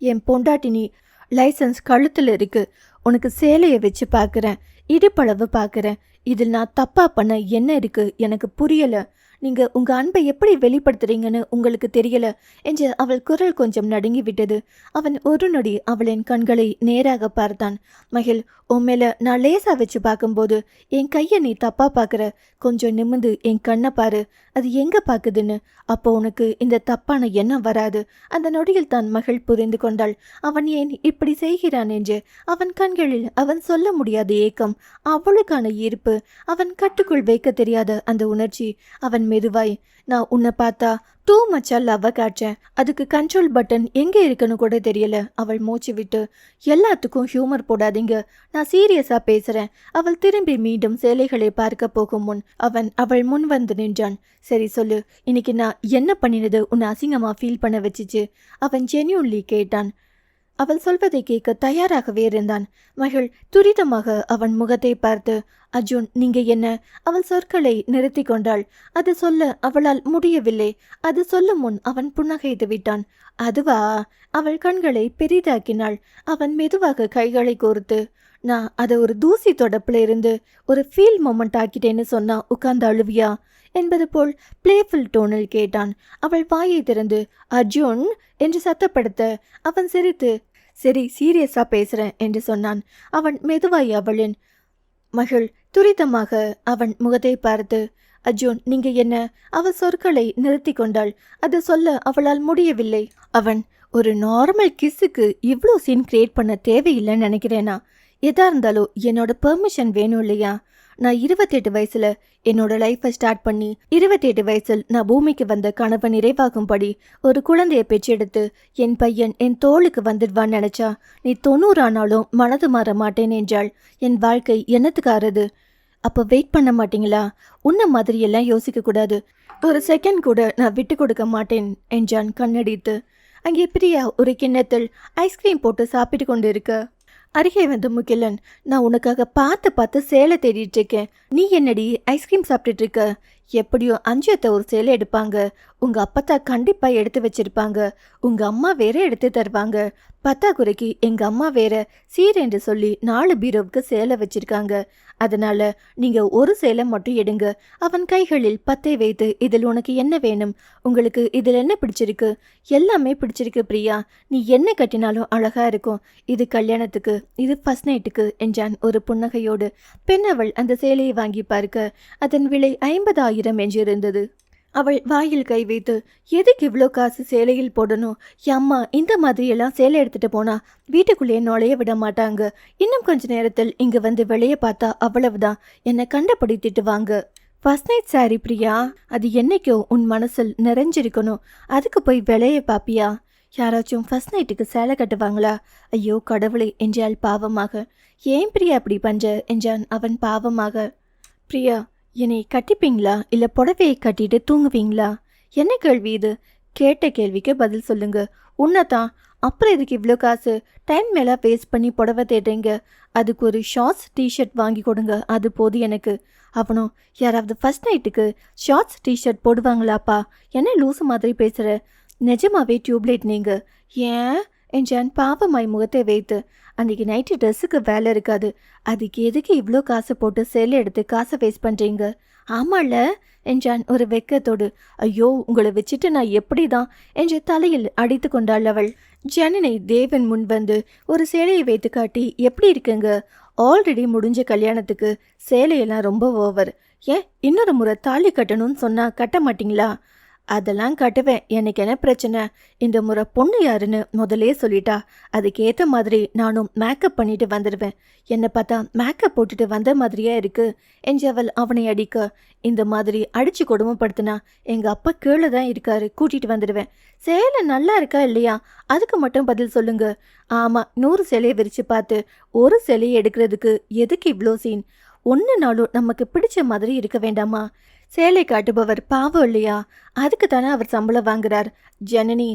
என் பொண்டாட்டி, நீ லைசன்ஸ் கழுத்தில் இருக்கு. உனக்கு சேலையை வச்சு பார்க்குறேன், இடுப்பளவு பார்க்குறேன். இதில் நான் தப்பா பண்ண என்ன இருக்கு எனக்கு புரியல. நீங்க உங்க அன்பை எப்படி வெளிப்படுத்துறீங்கன்னு உங்களுக்கு தெரியல என்று அவள் குரல் கொஞ்சம் நடுங்கி விட்டது. அவன் ஒரு நொடி அவளின் கண்களை நேராக பார்த்தான். மகிழ், உன் மேல நான் லேசா வச்சு பார்க்கும்போது என் கையை நீ தப்பா பார்க்குற. கொஞ்சம் நிமிந்து என் கண்ணை பாரு, அது எங்க பார்க்குதுன்னு. அப்போ உனக்கு இந்த தப்பான எண்ணம் வராது. அந்த நொடியில் தான் மகிழ் புரிந்து கொண்டாள் அவன் ஏன் இப்படி செய்கிறான் என்று. அவன் கண்களில் அவன் சொல்ல முடியாத ஏக்கம், அவளுக்கான ஈர்ப்பு, அவன் கட்டுக்குள் வைக்க தெரியாத அந்த உணர்ச்சி. அவன் மெதுவாய், நான் உன்னை பார்த்தா டூ மச்சா லவ்வ காட்சேன், அதுக்கு கண்ட்ரோல் பட்டன் எங்கே இருக்குன்னு கூட தெரியல. அவள் மூச்சு விட்டு, எல்லாத்துக்கும் ஹியூமர் போடாதீங்க, நான் சீரியஸா பேசுறேன். அவள் திரும்பி மீண்டும் சேலைகளை பார்க்க போகும் முன் அவள் முன் வந்து நின்றான். சரி சொல்லு, இன்னைக்கு நான் என்ன பண்ணினது உன்னை அசிங்கமா ஃபீல் பண்ண வச்சுச்சு? அவன் ஜென்யூன்லி கேட்டான். அவள் சொல்வதை கேட்க தயாராகவே இருந்தான். மகிழ் துரிதமாக அவன் முகத்தை பார்த்து, அர்ஜுன், நீங்க என்ன? அவள் சொற்களை நிறுத்தி கொண்டாள். அது சொல்ல அவளால் முடியவில்லை. அது சொல்லும் முன் அவன் புன்னகைத்து விட்டான். அதுவா? அவள் கண்களை பெரிதாக்கினாள். அவன் மெதுவாக கைகளை கோர்த்து, நான் அதை ஒரு தூசி தொடப்புல இருந்து ஒரு ஃபீல் மொமெண்ட் ஆக்கிட்டேன்னு சொன்னா உட்கார்ந்து அழுவியா என்பது போல் பிளேஃபுல் டோனில் கேட்டான். அவள் வாயை திறந்து அர்ஜுன் என்று சத்தப்படுத்த அவன் சிரித்து, சரி சீரியஸா பேசுறேன் என்று சொன்னான். அவன் மெதுவாய் அவளின். மகிழ் துரிதமாக அவன் முகத்தை பார்த்து, அர்ஜுன், நீங்க என்ன? அவள் சொற்களை நிறுத்தி கொண்டாள். அது சொல்ல அவளால் முடியவில்லை. அவன், ஒரு நார்மல் கிஸ்ஸுக்கு இவ்வளோ சீன் கிரியேட் பண்ண தேவையில்லைன்னு நினைக்கிறேனா? எதா இருந்தாலும் என்னோட பெர்மிஷன் வேணும் இல்லையா? நான் 28 வயசுல என்னோட லைஃப்பை ஸ்டார்ட் பண்ணி 28 வயசில் நான் பூமிக்கு வந்த கனவை நிறைவாகும்படி ஒரு குழந்தைய பெற்றெடுத்து என் பையன் என் தோளுக்கு வந்துடுவான்னு நினைச்சா நீ 90 ஆனாலும் மனது மாற மாட்டேன் என்றாள். என் வாழ்க்கை என்னத்துக்காரது? அப்போ வெயிட் பண்ண மாட்டீங்களா? உன்ன மாதிரியெல்லாம் யோசிக்க கூடாது. ஒரு செகண்ட் கூட நான் விட்டு கொடுக்க மாட்டேன் என்றான் கண்ணடித்து. அங்கே பிரியா ஒரு கிண்ணத்தில் ஐஸ்கிரீம் போட்டு சாப்பிட்டு கொண்டு இருக்க அருகே வந்து முகிலன், நான் உனக்காக பார்த்து சேலை தேடிட்டு இருக்கேன். நீ என்னடி ஐஸ்கிரீம் சாப்பிட்டுட்டு இருக்க? எப்படியோ 5 ஒரு சேலை எடுப்பாங்க. உங்க அப்பத்தா கண்டிப்பா எடுத்து வச்சிருப்பாங்க. உங்க அம்மா வேற எடுத்து தருவாங்க. பத்தாக்குறைக்கு எங்க அம்மா வேற சீர் என்று சொல்லி 4 பீரோவுக்கு சேலை வச்சிருக்காங்க. அதனால நீங்க ஒரு சேலை மட்டும் எடுங்க. அவன் கைகளில் 10 வைத்து, இதில் உனக்கு என்ன வேணும்? உங்களுக்கு இதில் என்ன பிடிச்சிருக்கு? எல்லாமே பிடிச்சிருக்கு பிரியா. நீ என்ன கட்டினாலும் அழகா இருக்கும். இது கல்யாணத்துக்கு, இது ஃபர்ஸ்ட் நைட்டுக்கு என்றான் ஒரு புன்னகையோடு. பெண் அவள் அந்த சேலையை வாங்கி பார்க்க அதன் விலை 50,000 என்று இருந்தது. அவள் வாயில் கை வைத்து, எதுக்கு இவ்வளோ காசு சேலையில் போடணும்? அம்மா இந்த மாதிரியெல்லாம் சேலை எடுத்துட்டு போனா வீட்டுக்குள்ளேயே நுழைய விட மாட்டாங்க. இன்னும் கொஞ்ச நேரத்தில் இங்க வந்து வெளியே பார்த்தா அவ்வளவுதான், என்னை கண்டபடி திட்டுவாங்க. ஃபர்ஸ்ட் நைட் சாரி பிரியா, அது என்னைக்கோ உன் மனசில் நிறைஞ்சிருக்கணும். அதுக்கு போய் விலைய பாப்பியா? யாராச்சும் ஃபர்ஸ்ட் நைட்டுக்கு சேலை கட்டுவாங்களா? ஐயோ கடவுளே என்றாள் பாவமாக. ஏன் பிரியா அப்படி பண்ற என்றான் அவன் பாவமாக. பிரியா, என்னை கட்டிப்பீங்களா இல்லை புடவையை கட்டிட்டு தூங்குவீங்களா? என்ன கேள்வி இது? கேட்ட கேள்விக்கு பதில் சொல்லுங்க. உன்னதான். அப்புறம் இதுக்கு இவ்வளோ காசு? டைம் மேலே வேஸ்ட் பண்ணி புடவை தேடுறீங்க. அதுக்கு ஒரு ஷார்ட்ஸ் டிஷர்ட் வாங்கி கொடுங்க, அது போதும் எனக்கு. அவனும், யாராவது ஃபர்ஸ்ட் நைட்டுக்கு ஷார்ட்ஸ் டிஷர்ட் போடுவாங்களாப்பா? என்ன லூசு மாதிரி பேசுகிற? நிஜமாவே டியூப்லைட் நீங்க. ஏன் என்றான் பாவமாய் முகத்தை வைத்து. அன்றைக்கி நைட்டு ட்ரெஸ்ஸுக்கு வேலை இருக்காது. அதுக்கு எதுக்கு இவ்வளோ காசு போட்டு சேலை எடுத்து காசை வேஸ்ட் பண்ணுறீங்க? ஆமாம்ல என்றான் ஒரு வெக்கத்தோடு. ஐயோ, உங்களை வச்சுட்டு நான் எப்படி தான் என்று தலையில் அடித்து கொண்டாள் அவள். ஜனனி தேவன் முன் வந்து ஒரு சேலையை வைத்து காட்டி, எப்படி இருக்குங்க? ஆல்ரெடி முடிஞ்ச கல்யாணத்துக்கு சேலையெல்லாம் ரொம்ப ஓவர். ஏன் இன்னொரு முறை தாலி கட்டணும்னு சொன்னால் கட்ட மாட்டிங்களா? அதெல்லாம் கட்டுவேன், எனக்கு என்ன பிரச்சனை? இந்த முறை பொண்ணு யாருன்னு முதலே சொல்லிட்டா அதுக்கேற்ற மாதிரி நானும் மேக்கப் பண்ணிட்டு வந்துடுவேன். என்னை பார்த்தா மேக்கப் போட்டுட்டு வந்த மாதிரியே இருக்கு என்றவள் அவனை அடிக்க, இந்த மாதிரி அடிச்சு கொடுமைப்படுத்தினா எங்கள் அப்பா கீழே தான் இருக்காரு, கூட்டிகிட்டு வந்துடுவேன். சேலை நல்லா இருக்கா இல்லையா அதுக்கு மட்டும் பதில் சொல்லுங்க. ஆமாம், 100 சேலையை விரித்து பார்த்து ஒரு சேலையை எடுக்கிறதுக்கு எதுக்கு இவ்வளோ சீன்? ஒன்று நாளும் நமக்கு பிடிச்ச மாதிரி இருக்க வேண்டாமா? சேலை காட்டுபவர் பாவம் இல்லையா? அதுக்கு தானே அவர் சம்பளம் வாங்குறார். ஜனனி,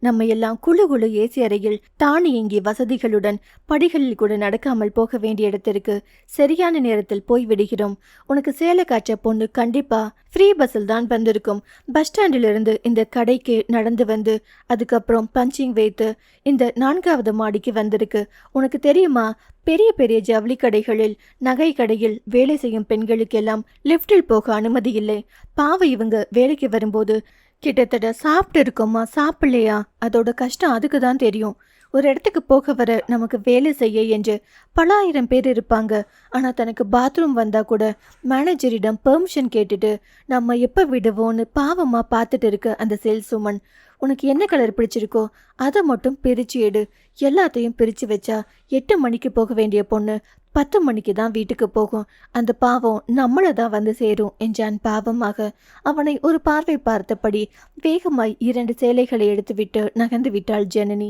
நம்ம எல்லாம் குழு குழு ஏசி அறையில் தானியங்கி வசதிகளுடன் படிகளில் கூட நடக்காமல் போக வேண்டிய இடத்திற்கு சரியான நேரத்தில் போய் விடுகிறோம். உனக்கு சேலை காய்ச்ச பொண்ணு கண்டிப்பா ஃப்ரீ பஸ்ஸில் தான் வந்திருக்கும். பஸ் ஸ்டாண்டிலிருந்து இந்த கடைக்கு நடந்து வந்து அதுக்கப்புறம் பஞ்சிங் வைத்து இந்த 4வது மாடிக்கு வந்திருக்கு. உனக்கு தெரியுமா, பெரிய பெரிய ஜவுளி கடைகளில், நகை கடையில் வேலை செய்யும் பெண்களுக்கெல்லாம் லிஃப்டில் போக அனுமதி இல்லை. பாவம், இவங்க வேலைக்கு வரும்போது கிட்டத்தட்ட சாப்பிட்டு இருக்கோமா சாப்பிடலையா அதோட கஷ்டம் அதுக்கு தான் தெரியும். ஒரு இடத்துக்கு போக வர நமக்கு வேலை செய்ய என்று பல ஆயிரம் பேர் இருப்பாங்க. ஆனால் தனக்கு பாத்ரூம் வந்தால் கூட மேனேஜரிடம் பெர்மிஷன் கேட்டுட்டு நம்ம எப்போ விடுவோன்னு பாவமாக பார்த்துட்டு இருக்க அந்த சேல்ஸ் உமன். உனக்கு என்ன கலர் பிடிச்சிருக்கோ அதை மட்டும் பிரித்து எடு. எல்லாத்தையும் பிரித்து வச்சா 8 மணிக்கு போக வேண்டிய பொண்ணு 10 மணிக்கு தான் வீட்டுக்கு போகும். அந்த பாவம் நம்மளை தான் வந்து சேரும் என்றான் பாவமாக. அவனை ஒரு பார்வை பார்த்தபடி வேகமாய் 2 சேலைகளை எடுத்துவிட்டு நகர்ந்து விட்டாள் ஜனனி.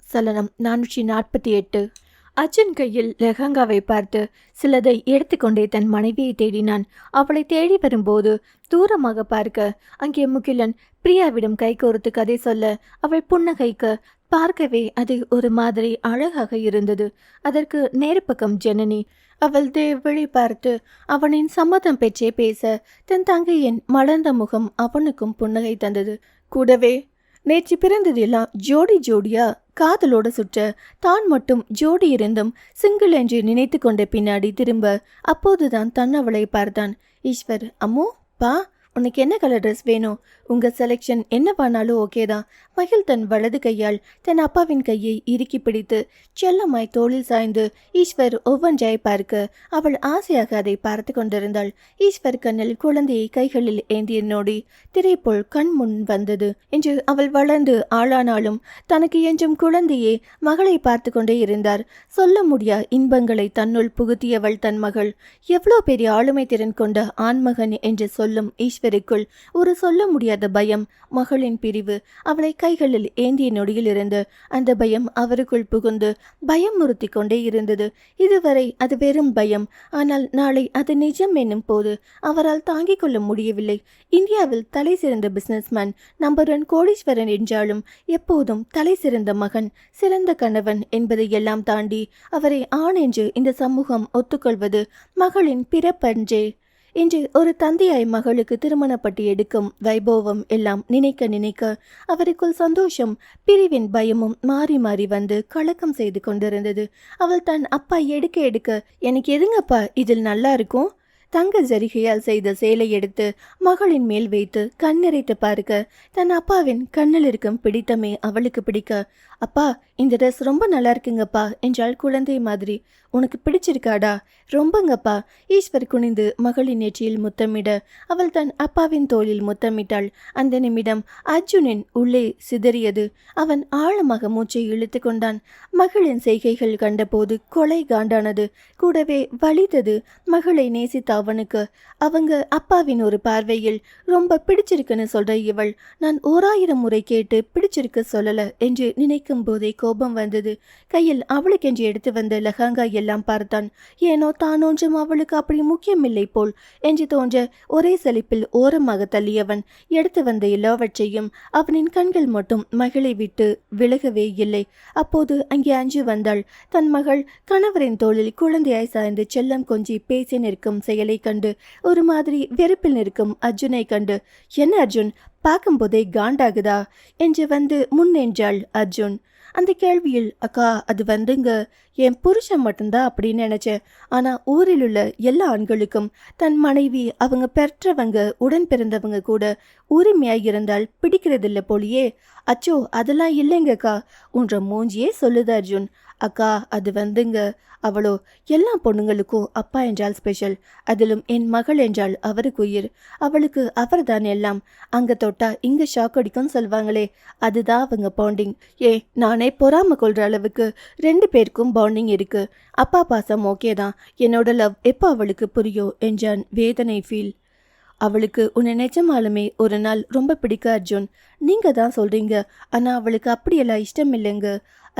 சலனம் 448. அர்ஜுன் கையில் லெஹங்காவை பார்த்து சிலதை எடுத்துக்கொண்டே தன் மனைவியை தேடினான். அவளை தேடி வரும்போது தூரமாக பார்க்க அங்கே முகிலன் பிரியாவிடம் கை கோர்த்து கதை சொல்ல அவள் புன்னகைக்க பார்க்கவே அது ஒரு மாதிரி அழகாக இருந்தது. அதற்கு நேர்பக்கம் ஜனனி. அவள் தேவழி பார்த்து அவனின் சம்மதம் பெற்றே பேச தன் தங்கையின் மலர்ந்த முகம் அவனுக்கும் புன்னகை தந்தது. கூடவே நேற்று பிறந்ததெல்லாம் ஜோடி ஜோடியா காதலோட சுற்ற தான் மட்டும் ஜோடி இருந்தும் சிங்கிள் என்று நினைத்து கொண்ட பின்னாடி திரும்ப அப்போதுதான் தன் அவளை பார்த்தான். ஈஸ்வர், அம்மோ பா, உனக்கு என்ன கலர் ட்ரெஸ் வேணும்? உங்கள் செலெக்ஷன் என்னவானாலும் ஓகே தான். மகிழ் தன் வலது கையால் தன் அப்பாவின் கையை இறுக்கி பிடித்து செல்லமாய் தோளில் சாய்ந்து ஈஸ்வர் ஒவ்வொன்றாய் பார்க்க அவள் ஆசையாக அதை பார்த்து கொண்டிருந்தாள். ஈஸ்வர் கண்ணில் குழந்தையை கைகளில் ஏந்திய நோடி திரைப்போல் கண் முன் வந்தது. என்று அவள் வளர்ந்து ஆளானாலும் தனக்கு என்றும் குழந்தையே மகளை பார்த்து கொண்டே இருந்தார். சொல்ல முடியா இன்பங்களை தன்னுள் புகுத்தியவள் தன் மகள். எவ்வளோ பெரிய ஆளுமை திறன் கொண்ட ஆண்மகன் என்று சொல்லும் ஈஸ்வருக்குள் ஒரு சொல்ல முடியாத பயம். மகளின் பிரிவு அவளை கைகளில் ஏந்திய நொடியிலிருந்து அந்த பயம் அவருக்குள் புகுந்து பயமுறுத்தி கொண்டே இருந்தது. இதுவரை அது வெறும் பயம். ஆனால் நாளை அது நிஜம் என்னும் போது அவரால் தாங்கிக் கொள்ள முடியவில்லை. இந்தியாவில் தலை சிறந்த பிசினஸ்மேன், நம்பர் 1 கோடீஸ்வரன் என்றாலும் எப்போதும் தலை சிறந்த மகன், சிறந்த கணவன் என்பதை எல்லாம் தாண்டி அவரை ஆண் என்று இந்த சமூகம் ஒத்துக்கொள்வது மகளின் பிறப்பன்றே. இன்று ஒரு தந்தையாய் மகளுக்கு திருமணப்பட்டு எடுக்கும் வைபவம் எல்லாம் நினைக்க நினைக்க அவருக்குள் சந்தோஷம், பிரிவின் பயமும் மாறி மாறி வந்து கலக்கம் செய்து கொண்டிருந்தது. அவள் தன் அப்பா எடுக்க எடுக்க, எனக்கு எதுங்கப்பா இதில் நல்லா இருக்கும்? தங்க ஜரிகையால் செய்த சேலை எடுத்து மகளின் மேல் வைத்து கண்ணிறைத்து பார்க்க தன் அப்பாவின் கண்ணில் இருக்கும் பிடித்தமே அவளுக்கு பிடிக்க, அப்பா இந்த ட்ரெஸ் ரொம்ப நல்லா இருக்குங்கப்பா என்றாள் குழந்தை மாதிரி. உனக்கு பிடிச்சிருக்காடா? ரொம்பங்கப்பா. ஈஸ்வர் குனிந்து மகளின் நெற்றியில் முத்தமிட அவள் தன் அப்பாவின் தோளில் முத்தமிட்டாள். அந்த நிமிடம் அர்ஜுனின் உள்ளே சிதறியது. அவன் ஆழமாக மூச்சை இழுத்து கொண்டான். மகளின் செய்கைகள் கண்டபோது கொலை காண்டானது, கூடவே வலித்தது. மகளை நேசித்த அவனுக்கு அவங்க அப்பாவின் ஒரு பார்வையில் ரொம்ப பிடிச்சிருக்குன்னு சொல்ற இவள் நான் 1000 முறை கேட்டு பிடிச்சிருக்க சொல்லல என்று நினைக்கும் போதே கோபம் வந்தது. கையில் அவளுக்கென்று எடுத்து வந்த லெஹங்கா எல்லாம் பார்த்தான். ஏனோ தான் ஒன்றும் அவளுக்கு அப்படி முக்கியமில்லை போல் என்று தோன்ற ஒரே சலிப்பில் ஓரமாக தள்ளியவன் எடுத்து வந்த எல்லாவற்றையும் அவனின் கண்கள் மட்டும் மகளை விட்டு விலகவே இல்லை. அப்போது அங்கே அஞ்சு வந்தாள். தன் மகள் கணவரின் தோளில் குழந்தையாய் சாய்ந்து செல்லம் கொஞ்சி பேசி நிற்கும் செயலை கண்டு ஒரு மாதிரி வெறுப்பில் நிற்கும் அர்ஜுனை கண்டு, என்ன அர்ஜுன், பார்க்கும்போதே காண்டாகுதா என்று வந்து முன்னென்றாள் அர்ஜுன். அந்த கேள்வியில், அக்கா அது வந்துங்க, என் புருஷன் மட்டும்தான் அப்படின்னு நினைச்சேன். ஆனா ஊரில் உள்ள எல்லா ஆண்களுக்கும் தன் மனைவி, அவங்க பெற்றவங்க, உடன் பிறந்தவங்க கூட உரிமையாய் இருந்தால் பிடிக்கிறதில்ல போலியே. அச்சோ அதெல்லாம் இல்லைங்கக்கா, உன்ற மூஞ்சியே சொல்லுது அர்ஜுன். அக்கா அது வந்துங்க, அவளோ எல்லா பொண்ணுங்களுக்கும் அப்பா என்றால் ஸ்பெஷல். அதிலும் என் மகள் என்றால் அவருக்கு உயிர். அவளுக்கு அவர் தான் எல்லாம். அங்க தொட்டா இங்க ஷாக் அடிக்கும்னு சொல்வாங்களே, அதுதான் அவங்க பாண்டிங். நானே பொறாம கொள்ற அளவுக்கு 2 பேருக்கும் பாண்டிங் இருக்கு. அப்பா பாசம் ஓகே தான், என்னோட லவ் எப்போ அவளுக்கு புரியோ என்றான் வேதனை ஃபீல். அவளுக்கு உன்னை நிஜமாலுமே ஒரு நாள் ரொம்ப பிடிக்க அர்ஜுன். நீங்க தான் சொல்றீங்க, ஆனா அவளுக்கு அப்படியெல்லாம் இஷ்டம் இல்லைங்க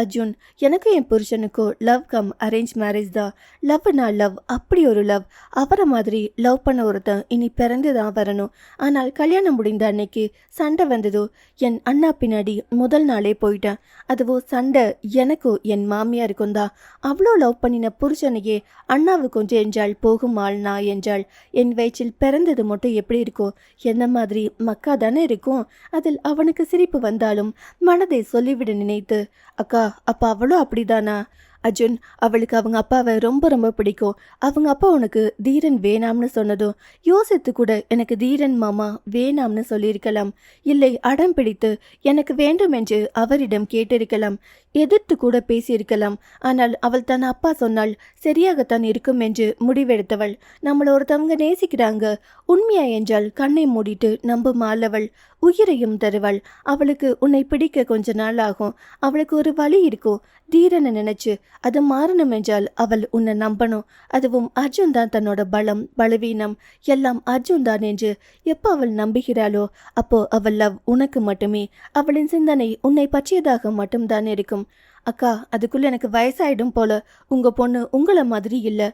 அர்ஜுன். எனக்கு என் புருஷனுக்கும் லவ் கம் அரேஞ்ச் மேரேஜ் தான். லவ்னா லவ், அப்படி ஒரு லவ். அவரை மாதிரி லவ் பண்ண ஒருத்தன் இனி பிறந்து தான் வரணும். ஆனால் கல்யாணம் முடிந்த அன்னைக்கு சண்டை வந்ததோ என் அண்ணா பின்னாடி முதல் நாளே போயிட்டேன். அதுவோ சண்டை எனக்கும் என் மாமியாருக்கும் தான். அவ்வளோ லவ் பண்ணின புருஷனையே அண்ணாவுக்கு கொஞ்சம் என்றால் போகுமாள் நான் என்றால் என் வயிற்றில் பிறந்தது மட்டும் எப்படி இருக்கும்? என்ன மாதிரி மக்கா தானே இருக்கும். அதில் அவனுக்கு சிரிப்பு வந்தாலும் மனதை சொல்லிவிட நினைத்து, அக்கா அப்பா அவளும் அப்படிதானா அர்ஜுன்? அவளுக்கு அவங்க அப்பாவை ரொம்ப ரொம்ப பிடிக்கும். அவங்க அப்பா உனக்கு தீரன் வேணாம்னு சொன்னதும் யோசித்து கூட எனக்கு தீரன் மாமா வேணாம்னு சொல்லியிருக்கலாம். இல்லை, அடம் பிடித்து எனக்கு வேண்டும் என்று அவரிடம் கேட்டிருக்கலாம். எதிர்த்து கூட பேசியிருக்கலாம். ஆனால் அவள் தன் அப்பா சொன்னால் சரியாகத்தான் இருக்கும் என்று முடிவெடுத்தவள். நம்மள ஒருத்தவங்க நேசிக்கிறாங்க உண்மையா என்றால் கண்ணை மூடிட்டு நம்பும் ஆளவள். உயிரையும் தருவாள். அவளுக்கு உன்னை பிடிக்க கொஞ்ச நாள் ஆகும். அவளுக்கு ஒரு வழி இருக்கும். தீரனை நினைச்சு அது மாறணும் என்றால் அவள் உன்னை நம்பணும். அதுவும் அர்ஜுன் தான் தன்னோட பலம் பலவீனம் எல்லாம் அர்ஜுன் தான் என்று எப்போ அவள் நம்புகிறாளோ அப்போ அவள் லவ் உனக்கு மட்டுமே. அவளின் சிந்தனை உன்னை பற்றியதாக மட்டும்தான் இருக்கும். அக்கா அதுக்குள்ள எனக்கு வயசாயிடும் போல. உங்க பொண்ணு உங்களை மாதிரி இல்லை.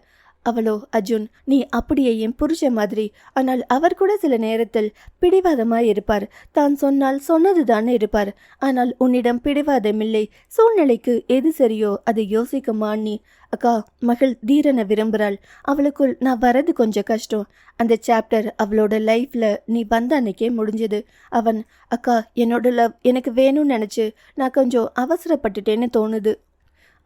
அவளோ அர்ஜுன் நீ அப்படியே என் புருஷ மாதிரி. ஆனால் அவர் கூட சில நேரத்தில் பிடிவாதமாய் இருப்பார். தான் சொன்னால் சொன்னது தானே இருப்பார். ஆனால் உன்னிடம் பிடிவாதமில்லை. சூழ்நிலைக்கு எது சரியோ அதை யோசிக்குமா நீ? அக்கா மகள் தீரனை விரும்புகிறாள். அவளுக்குள் நான் வரது கொஞ்சம் கஷ்டம். அந்த சாப்டர் அவளோட லைஃப்ல நீ வந்த அன்னைக்கே முடிஞ்சது. அவன் அக்கா என்னோட லவ் எனக்கு வேணும்னு நினச்சி நான் கொஞ்சம் அவசரப்பட்டுட்டேன்னு தோணுது.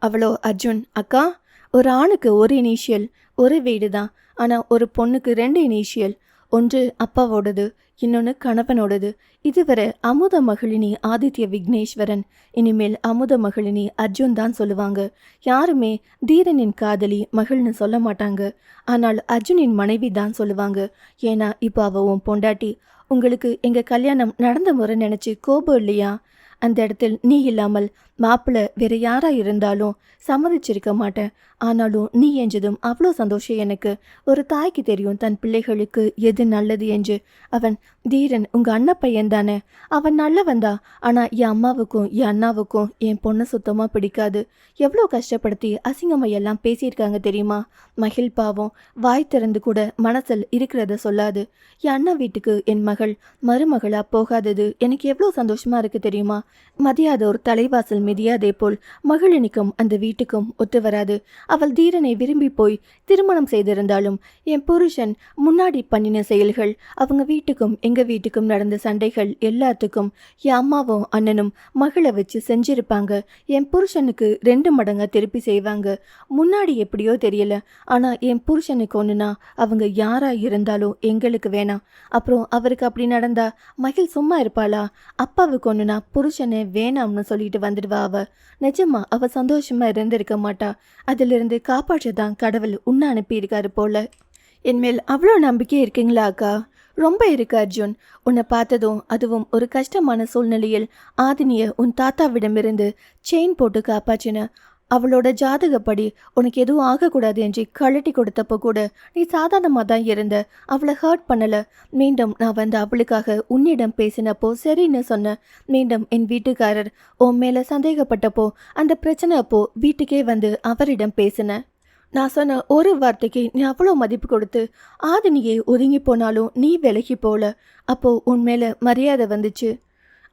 அவளோ அர்ஜுன் அக்கா ஒரு ஆணுக்கு ஒரு இனிஷியல் ஒரு வீடு தான். ஆனால் ஒரு பொண்ணுக்கு 2 இனிஷியல். ஒன்று அப்பாவோடது, இன்னொன்று கணவனோடது. இதுவரை அமுத மகளினி ஆதித்ய விக்னேஸ்வரன். இனிமேல் அமுத மகளினி அர்ஜுன் தான் சொல்லுவாங்க. யாருமே தீரனின் காதலி மகள்னு சொல்ல மாட்டாங்க. ஆனால் அர்ஜுனின் மனைவி தான் சொல்லுவாங்க. ஏன்னா இப்போ அவ உன் பொண்டாட்டி. உங்களுக்கு எங்கள் கல்யாணம் நடந்த முறை நினச்சி கோபம் இல்லையா? அந்த இடத்தில் நீ இல்லாமல் மாப்பிள்ளை வேற யாரா இருந்தாலும் சம்மதிச்சிருக்க மாட்டேன். ஆனாலும் நீ என்றதும் அவ்வளோ சந்தோஷம் எனக்கு. ஒரு தாய்க்கு தெரியும் தன் பிள்ளைகளுக்கு எது நல்லது என்று. அவன் தீரன் உங்க அண்ணன் பையன் தானே. அவன் நல்லவன் தான். ஆனா என் அம்மாவுக்கும் என் அண்ணாவுக்கும் என் பொண்ணை சுத்தமா பிடிக்காது. எவ்வளோ கஷ்டப்படுத்தி அசிங்கமையெல்லாம் பேசியிருக்காங்க தெரியுமா? மகிழ் பாவம் வாய் திறந்து கூட மனசில் இருக்கிறத சொல்லாது. என் அண்ணா வீட்டுக்கு என் மகள் மருமகளா போகாதது எனக்கு எவ்வளோ சந்தோஷமா இருக்கு தெரியுமா? மதியாதோர் தலைவாசல் மிதியாதே போல் மகளினிக்கும் அந்த வீட்டுக்கும் ஒத்து வராது. அவள் தீரனை விரும்பி போய் திருமணம் செய்திருந்தாலும் என் புருஷன் முன்னாடி பண்ணின செயல்கள், அவங்க வீட்டுக்கும் எங்க வீட்டுக்கும் நடந்த சண்டைகள் எல்லாத்துக்கும் என் அம்மாவும் அண்ணனும் மகளை வச்சு செஞ்சிருப்பாங்க. என் புருஷனுக்கு 2 மடங்கா திருப்பி செய்வாங்க. முன்னாடி எப்படியோ தெரியல. ஆனா என் புருஷனுக்கு ஒண்ணுனா அவங்க யாரா இருந்தாலும் எங்களுக்கு வேணாம். அப்புறம் அவருக்கு அப்படி நடந்தா மகிழ் சும்மா இருப்பாளா? அப்பாவுக்கு ஒண்ணுனா புருஷனை வேணாம்னு சொல்லிட்டு வந்துடுவா அவ. நிஜமா அவ சந்தோஷமா இருந்திருக்க மாட்டா. அதிலிருந்து காப்பாற்றதான் கடவுள் உன்னை அனுப்பியிருக்காரு போல. என்மேல் அவ்வளோ நம்பிக்கை இருக்கீங்களா அக்கா? ரொம்ப இருக்கு அர்ஜுன். உன்னை பார்த்ததும் அதுவும் ஒரு கஷ்டமான சூழ்நிலையில் ஆதினிய உன் தாத்தாவிடமிருந்து செயின் போட்டு காப்பாற்றின. அவளோட ஜாதகப்படி உனக்கு எதுவும் ஆகக்கூடாது என்று கழட்டி கொடுத்தப்போ கூட நீ சாதாரணமாக தான் இருந்த. அவளை ஹர்ட் பண்ணலை. மீண்டும் நான் வந்து அவளுக்காக உன்னிடம் பேசினப்போ சரின்னு சொன்னேன். மீண்டும் என் வீட்டுக்காரர் உன் மேலே சந்தேகப்பட்டப்போ அந்த பிரச்சனை அப்போ வீட்டுக்கே வந்து அவரிடம் பேசினேன். நான் சொன்ன ஒரு வார்த்தைக்கு நீ அவ்வளோ மதிப்பு கொடுத்து ஆதினியே ஒதுங்கி போனாலும் நீ விலகி போல. அப்போ உன் மேலே மரியாதை வந்துச்சு.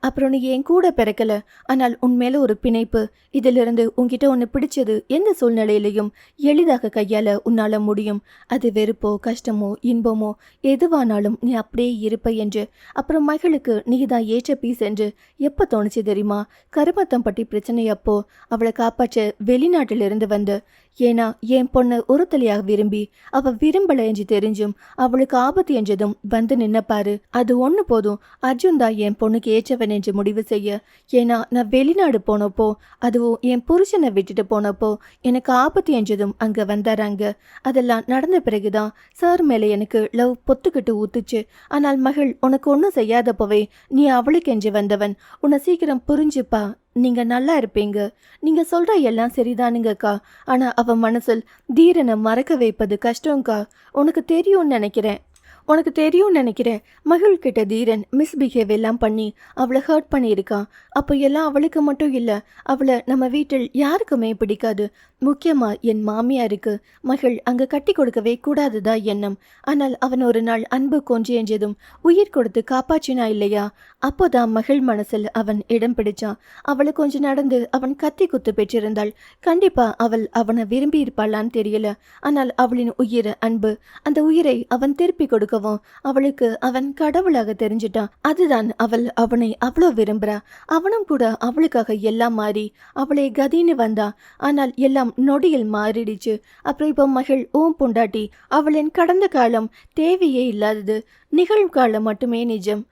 அப்புறம் நீ என் கூட பிறக்கல. ஆனால் உன் மேல ஒரு பிணைப்பு. இதிலிருந்து உன்கிட்ட ஒன்று பிடிச்சது எந்த சூழ்நிலையிலையும் எளிதாக கையாள உன்னால முடியும். அது வெறுப்போ கஷ்டமோ இன்பமோ எதுவானாலும் நீ அப்படியே இருப்ப என்று. அப்புறம் மகளுக்கு நீ தான் ஏற்ற பீஸ் என்று எப்போ தோணுச்சு தெரியுமா? கருமத்தம்பட்டி பிரச்சனை அப்போ அவளை காப்பாற்ற வெளிநாட்டிலிருந்து வந்து. ஏன்னா என் பொண்ணு ஒருத்தலையாக விரும்பி அவ விரும்பலை என்று தெரிஞ்சும் அவளுக்கு ஆபத்து என்றதும் வந்து நின்னப்பாரு. அது ஒன்று போதும். அர்ஜுன் தான் என் பொண்ணுக்கு ஏற்றவன் என்று முடிவு செய்ய. ஏன்னா நான் வெளிநாடு போனப்போ அதுவும் என் புருஷனை விட்டுட்டு போனப்போ எனக்கு ஆபத்து என்றதும் அங்கே வந்தாராங்க. அதெல்லாம் நடந்த பிறகுதான் சார் மேலே எனக்கு லவ் பொத்துக்கிட்டு ஊத்துச்சு. ஆனால் மகள் உனக்கு ஒன்றும் செய்யாதப்பவே நீ அவளுக்கு என்று வந்தவன். உன்னை சீக்கிரம் புரிஞ்சுப்பா. நீங்க நல்லா இருப்பீங்க. நீங்க சொல்ற எல்லாம் சரிதானுங்கக்கா. ஆனா அவ மனசில் தீரனை மறக்க வைப்பது கஷ்டம்க்கா. உனக்கு தெரியும்னு நினைக்கிறேன். உனக்கு தெரியும்னு நினைக்கிறேன். மகள் கிட்ட தீரன் மிஸ்பிஹேவ் எல்லாம் பண்ணி அவளை ஹர்ட் பண்ணியிருக்கான். அப்போ எல்லாம் அவளுக்கு மட்டும் இல்லை, அவளை நம்ம வீட்டில் யாருக்குமே பிடிக்காது. முக்கியமா என் மாமியாருக்கு மகள் அங்கே கட்டி கொடுக்கவே கூடாதுதான் எண்ணம். ஆனால் அவன் ஒரு நாள் அன்பு கொஞ்சியஞ்சதும் உயிர் கொடுத்து காப்பாற்றினா இல்லையா, அப்போதான் மகள் மனசில் அவன் இடம் பிடிச்சான். அவளை கொஞ்சம் நடந்து அவன் கத்தி குத்து பெற்றிருந்தாள். கண்டிப்பா அவள் அவனை விரும்பி இருப்பாளான்னு தெரியல. ஆனால் அவளின் உயிர் அன்பு, அந்த உயிரை அவன் திருப்பி கொடுக்கவும் அவளுக்கு அவன் கடவுளாக தெரிஞ்சிட்டான். அதுதான் அவள் அவனை அவ்வளோ விரும்புறா. அவனும் கூட அவளுக்காக எல்லாம் மாறி அவளை கதின்னு வந்தான். ஆனால் எல்லாம் நொடியில் மாறிடுச்சு. அப்புறம் இப்போ மகள் ஓம் பொண்டாட்டி. அவளின் கடந்த காலம் தேவையே இல்லாதது, நிகழ்காலம் மட்டுமே நிஜம்.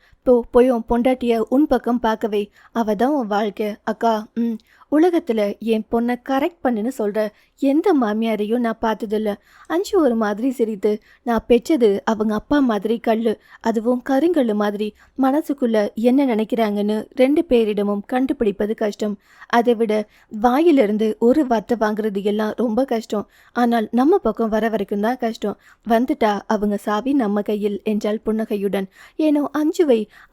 போயும் பொண்டாட்டிய உன் பக்கம் பார்க்கவே, அவ தான் உன் வாழ்க்கை. அக்கா, உலகத்துல என் பொண்ணை கரெக்ட் பண்ணுன்னு சொல்ற எந்த மாமியாரையும் நான் பார்த்ததில்ல. அஞ்சு ஒரு மாதிரி சிரித்து, நான் பெற்றது அவங்க அப்பா மாதிரி கல்லு, அதுவும் கருங்கல்லு மாதிரி. மனசுக்குள்ள என்ன நினைக்கிறாங்கன்னு 2 பேரிடமும் கண்டுபிடிப்பது கஷ்டம். அதை விட வாயிலிருந்து ஒரு வார்த்தை வாங்குறது எல்லாம் ரொம்ப கஷ்டம். ஆனால் நம்ம பக்கம் வர வரைக்கும் தான் கஷ்டம். வந்துட்டா அவங்க சாவி நம்ம கையில் என்றால் புன்னகையுடன். ஏனோ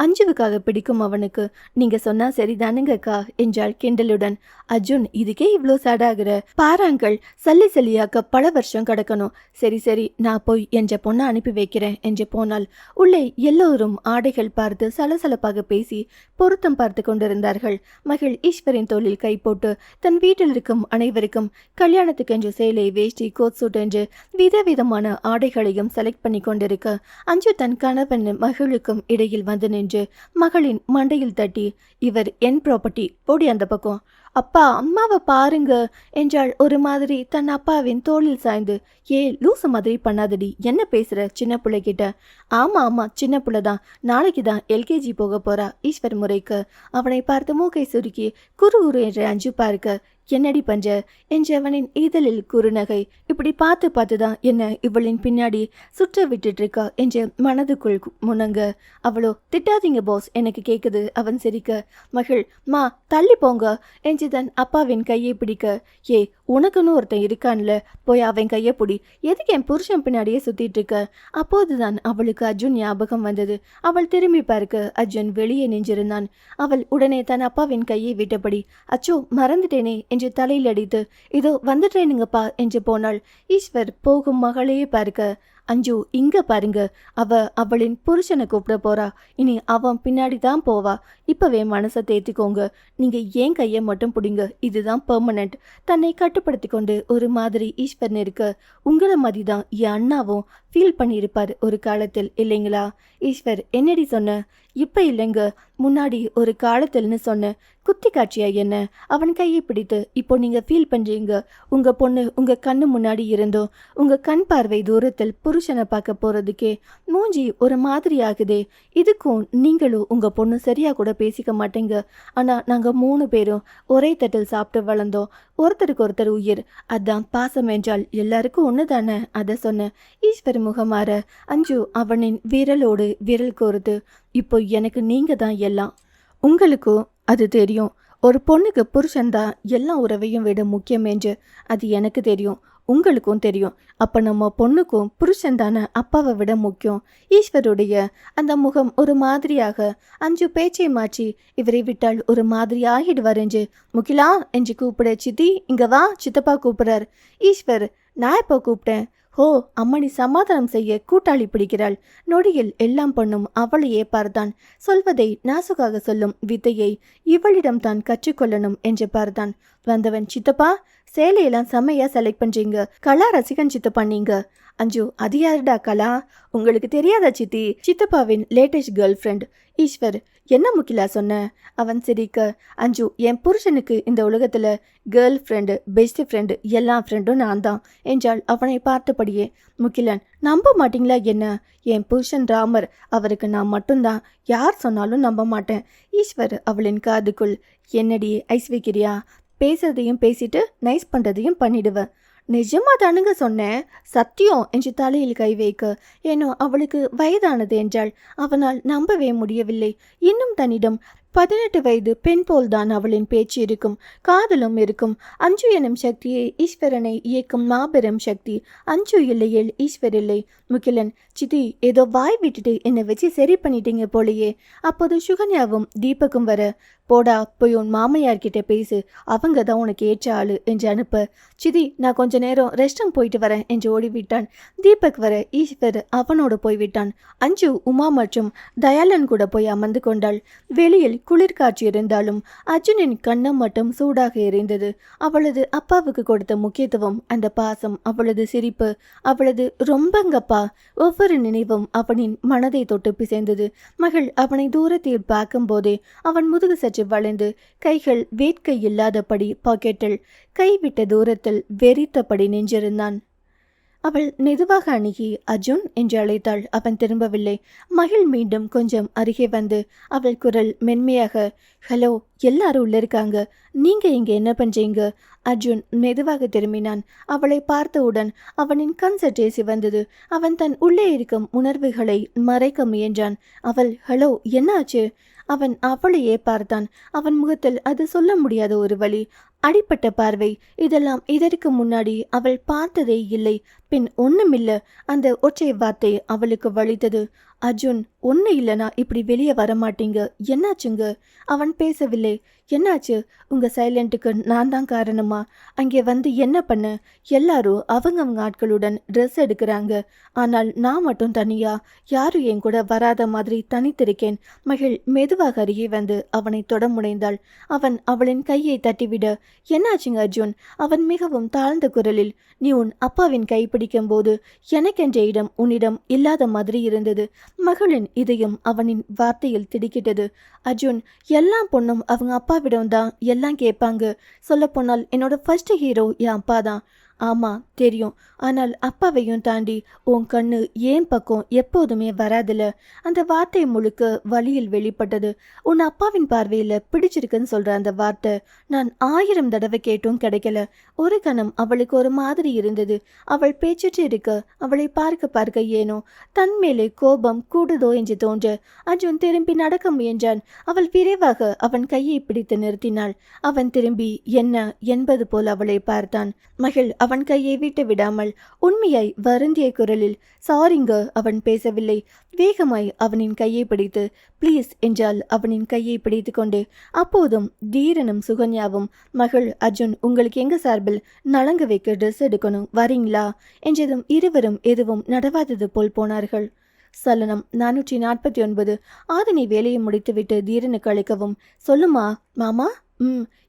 அஞ்சுவுக்காக பிடிக்கும் அவனுக்கு. நீங்க சொன்னா சரிதானுங்கக்கா என்றாள் கிண்டலுடன். அர்ஜுன், இதுக்கே இவ்வளோ சேடாகிற? பாராங்கள் சல்லியாக்க பல வருஷம் கிடக்கணும். சரி நான் போய் என்ற பொண்ணை அனுப்பி வைக்கிறேன் என்று போனால் உள்ளே எல்லோரும் ஆடைகள் பார்த்து சலசலப்பாக பேசி பொருத்தம் பார்த்து கொண்டிருந்தார்கள். மகள் ஈஸ்வரின் தோளில் கை போட்டு தன் வீட்டில் இருக்கும் அனைவருக்கும் கல்யாணத்துக்கென்று சேலை, வேஷ்டி, கோட் சூட் என்று விதவிதமான ஆடைகளையும் செலக்ட் பண்ணி கொண்டிருக்க, அஞ்சு தன் கணவன் மகளுக்கும் இடையில் வந்து நின்று மகளின் மண்டையில் தட்டி, இவர் என் ப்ராப்பர்ட்டி, போடி அந்த பக்கம், அப்பா அம்மாவை பாருங்க என்றாள் ஒரு மாதிரி தன் அப்பாவின் தோளில் சாய்ந்து. லூசு மாதிரி பண்ணாதடி, என்ன பேசுற சின்ன பிள்ளைகிட்ட? ஆமா சின்ன பிள்ளைதான், நாளைக்கு தான் எல்கேஜி போக போறா ஈஸ்வர் முறைக்கு. அவனை பார்த்து மூக்கை சுருக்கி குறு என்ற அஞ்சு பார்க்க, என்னடி பஞ்ச என்றவனின் இதழில் குறுநகை. இப்படி பார்த்துதான் என்ன இவளின் பின்னாடி சுற்ற விட்டுட்டு இருக்கா என்று மனதுக்குள் முனங்க. அவளோ, திட்டாதீங்க பாஸ், எனக்கு கேக்குது. அவன் சிரிக்க, மகள் மா தள்ளி போங்க என்று தன் அப்பாவின் கையை பிடிக்க, உனக்குன்னு ஒருத்தன் இருக்கான்ல, போய் அவன் கையை பிடி, எதுக்கு என் புருஷன் பின்னாடியே சுத்திட்டு இருக்க? அப்போதுதான் அவளுக்கு அர்ஜுன் ஞாபகம் வந்தது. அவள் திரும்பி பார்க்க அர்ஜுன் வெளியே நின்றிருந்தான். அவள் உடனே தன் அப்பாவின் கையை விட்டபடி, அச்சோ மறந்துட்டேனே என்று தலையில் அடித்து, இதோ வந்துட்டேனுங்கப்பா என்று போனாள். ஈஸ்வர் போகும் மகளையே பார்க்க, அஞ்சு இங்க பாருங்க, அவளின் புருஷனை கூப்பிட போறா, இனி அவன் பின்னாடி தான் போவா. இப்பவே மனசை தேத்திக்கோங்க, நீங்க ஏன் கையை மட்டும் பிடிங்க, இதுதான் பெர்மனன்ட். தன்னை கட்டுப்படுத்தி கொண்டு ஒரு மாதிரி ஈஸ்வர் இருக்க, உங்களை மாதிரி தான் என் அண்ணாவும் ஃபீல் பண்ணியிருப்பார் ஒரு காலத்தில், இல்லைங்களா? ஈஸ்வர், என்னடி சொன்ன? இப்ப இல்லைங்க, முன்னாடி ஒரு காலத்தில்னு சொன்ன. குத்தி காட்சியா என்ன? அவன் கையை பிடித்து, இப்போ நீங்க ஃபீல் பண்றீங்க, உங்க பொண்ணு உங்க கண்ணு முன்னாடி இருந்தோம், உங்க கண் பார்வை தூரத்தில் புருஷனை பார்க்க போறதுக்கே மூஞ்சி ஒரு மாதிரி ஆகுதே. இதுக்கும் நீங்களும் உங்க பொண்ணு சரியா கூட பேசிக்க மாட்டேங்க. ஆனா நாங்க 3 பேரும் ஒரே தட்டில் சாப்பிட்டு வளர்ந்தோம், ஒருத்தருக்கு ஒருத்தர் உயிர், அதான் பாசம் என்றால் எல்லாருக்கும் ஒன்று தானே, அதை சொன்ன. ஈஸ்வர் முகமாற அஞ்சு அவனின் விரலோடு விரல் கோர்த்து, இப்போ எனக்கு நீங்க தான் எல்லாம். உங்களுக்கும் அது தெரியும், ஒரு பொண்ணுக்கு புருஷன்தான் எல்லா உறவையும் விட முக்கியம் என்று அது எனக்கு தெரியும், உங்களுக்கும் தெரியும். அப்ப நம்ம பொண்ணுக்கும் புருஷன் தானே அப்பாவை விட முக்கியம். ஈஸ்வருடைய அந்த முகம் ஒரு மாதிரியாக, அஞ்சு பேச்சை மாற்றி இவரை விட்டால் ஒரு மாதிரி ஆகிடுவார் என்று, முகிலா என்று கூப்பிட, சித்தி இங்க வா, சித்தப்பா கூப்பிடுறார். ஈஸ்வர், நான் எப்போ கூப்பிட்டேன்? ஹோ, அம்மணி சமாதானம் செய்ய கூட்டாளி பிடிக்கிறாள். நொடியில் எல்லாம் பண்ணும் அவளையே பார்த்தான். சொல்வதை நாசுக்காக சொல்லும் வித்தையை இவளிடம் தான் கற்றுக்கொள்ளணும் என்று பார்த்தான். வந்தவன், சித்தப்பா சேலையெல்லாம் செம்மையா செலக்ட் பண்றீங்க, கலா ரசிகன் சித்தப்பா நீங்க. அஞ்சு, அது யாருடா கலா? உங்களுக்கு தெரியாதா சித்தி? சித்தப்பாவின் லேட்டஸ்ட் கேர்ள் ஃப்ரெண்ட். ஈஸ்வர், என்ன முகிலா சொன்ன? அவன் சிரிக்க, அஞ்சு என் புருஷனுக்கு இந்த உலகத்துல கேர்ள் ஃப்ரெண்டு, பெஸ்ட் ஃப்ரெண்டு, எல்லா ஃப்ரெண்டும் நான் தான் என்றால் அவனை பார்த்தபடியே. முகிலன், நம்ப மாட்டீங்களா என்ன? என் புருஷன் ராமர், அவருக்கு நான் மட்டும்தான், யார் சொன்னாலும் நம்ப மாட்டேன். ஈஸ்வர் அவளின் காதுக்குள், என்னடி ஐஸ் வைக்கிறியா? பேசுறதையும் பேசிட்டு நைஸ் பண்றதையும் பண்ணிடுவேன். நிஜமா தானுங்க சொன்னேன், சத்தியம் என்று தலையில் கை வைக்க, ஏனோ அவளுக்கு வயதானது என்றால் அவனால் நம்பவே முடியவில்லை. இன்னும் தன்னிடம் 18 வயது பெண் போல்தான் அவளின் பேச்சு இருக்கும், காதலும் இருக்கும். அஞ்சு எனும் சக்தியை ஈஸ்வரனை இயக்கும் மாபெரும் சக்தி. அஞ்சு இல்லையேல் ஈஸ்வர் இல்லை. முகிலன், சித்தி ஏதோ வாய் விட்டுட்டு என்னை வச்சு சரி பண்ணிட்டீங்க போலையே. அப்போது சுகன்யாவும் தீபக்கும் வர, போடா போய் உன் மாமையார்கிட்ட பேசு, அவங்க தான் உனக்கு ஏற்ற ஆளு என்று அனுப்ப, சிதி நான் கொஞ்ச நேரம் ரெஸ்ட் ரூம் போயிட்டு வரேன் என்று ஓடிவிட்டான். தீபக் வர ஈஸ்வர் அவனோடு போய்விட்டான். அஞ்சு உமா மற்றும் தயாளன் கூட போய் அமர்ந்து கொண்டாள். வெளியில் குளிர் காற்று இருந்தாலும் அர்ஜுனின் கண்ணம் மட்டும் சூடாக எரிந்தது. அவளது அப்பாவுக்கு கொடுத்த முக்கியத்துவம், அந்த பாசம், அவளது சிரிப்பு, அவளது ரொம்பங்கப்பா, ஒவ்வொரு நினைவும் அவனின் மனதை தொட்டு பிசைந்தது. மகள் அவனை தூரத்தில் பார்க்கும் போதே அவன் முதுகு சற்று வளைந்து, கைகள் வேட்கை இல்லாதபடி பாக்கெட்டில், கைவிட்ட தூரத்தில் வெறித்தபடி நின்றிருந்தான். அவள் மெதுவாக அணுகி அர்ஜுன் என்று அழைத்தாள். அவன் திரும்பவில்லை. மகிழ் மீண்டும் கொஞ்சம் அருகே வந்து அவள் குரல் மென்மையாக, ஹலோ, எல்லாரும் உள்ள இருக்காங்க, நீங்க இங்க என்ன பண்றீங்க? அர்ஜுன் மெதுவாக திரும்பினான். அவளை பார்த்தவுடன் அவனின் கண் சற்றே சிவந்தது. அவன் தன் உள்ளே இருக்கும் உணர்வுகளை மறைக்க முயன்றான். அவள், ஹலோ, என்னாச்சு? அவன் அவளையே பார்த்தான். அவன் முகத்தில் அது சொல்ல முடியாத ஒரு வலி, அடிப்பட்ட பார்வை. இதெல்லாம் இதற்கு முன்னாடி அவள் பார்த்ததே இல்லை. பின் ஒண்ணுமில்ல, அந்த ஒற்றை வார்த்தை அவளுக்கு வலித்தது. அர்ஜுன், ஒண்ணு இல்லைனா இப்படி வெளியே வரமாட்டீங்க, என்னாச்சுங்க? அவன் பேசவில்லை. என்னாச்சு? உங்க சைலண்ட்டுக்கு நான் தான் காரணமா? அங்கே வந்து என்ன பண்ண? எல்லாரும் அவங்க ஆட்களுடன் ட்ரெஸ் எடுக்கிறாங்க, ஆனால் நான் மட்டும் தனியா, யாரும் என் கூட வராத மாதிரி தனித்திருக்கேன். மகிழ் மெதுவாக அருகே வந்து அவனை தொட முனைந்தாள். அவன் அவளின் கையை தட்டிவிட, என்னாச்சுங்க அர்ஜுன்? அவன் மிகவும் தாழ்ந்த குரலில், நீ உன் அப்பாவின் கை பிடிக்கும் போது எனக்கென்ற இடம் உன்னிடம் இல்லாத மாதிரி இருந்தது. மகளின் இதயம் அவனின் வார்த்தையில் திடுக்கிட்டது. அர்ஜுன், எல்லா பொண்ணும் அவங்க அப்பாவிடம் தான் எல்லாம் கேட்பாங்க. சொல்லப்போனால் என்னோட ஃபர்ஸ்ட் ஹீரோ என் அப்பா தான். ஆமா தெரியும், ஆனால் அப்பாவையும் தாண்டி உன் கண்ணு ஏன் பக்கம் எப்போதுமே வராதுல. அந்த வார்த்தை முழுக்க வலியில் வெளிப்பட்டது. உன் அப்பாவின் பார்வையில் பிடிச்சிருக்குன்னு சொல்ற அந்த வார்த்தை நான் 1000 தடவை கேட்டும் கிடைக்கல. ஒரு கணம் அவளுக்கு ஒரு மாதிரி இருந்தது. அவள் பேச்சுட்டு இருக்க அவளை பார்க்க பார்க்க ஏனோ தன் மேலே கோபம் கூடுதோ என்று தோன்ற அர்ஜுன் திரும்பி நடக்க முயன்றான். அவள் விரைவாக அவன் கையை பிடித்து நிறுத்தினாள். அவன் திரும்பி என்ன என்பது போல் அவளை பார்த்தான். மகள் அவன் கையை விட்டு விடாமல் உண்மையாய் வருந்திய குரலில், சாரிங்க. அவன் பேசவில்லை. வேகமாய் அவனின் கையை பிடித்து ப்ளீஸ் என்றால் அவனின் கையை பிடித்து கொண்டு. அப்போதும் தீரனும் சுகன்யாவும், மகள் அர்ஜுன் உங்களுக்கு எங்க சார்பில் நலங்கு வைக்க ட்ரெஸ் எடுக்கணும், வரீங்களா என்றதும் இருவரும் எதுவும் நடவாதது போல் போனார்கள். சலனம் 449. ஆதினி வேலையை முடித்துவிட்டு தீரனுக்கு அழைக்கவும், சொல்லுமா மாமா.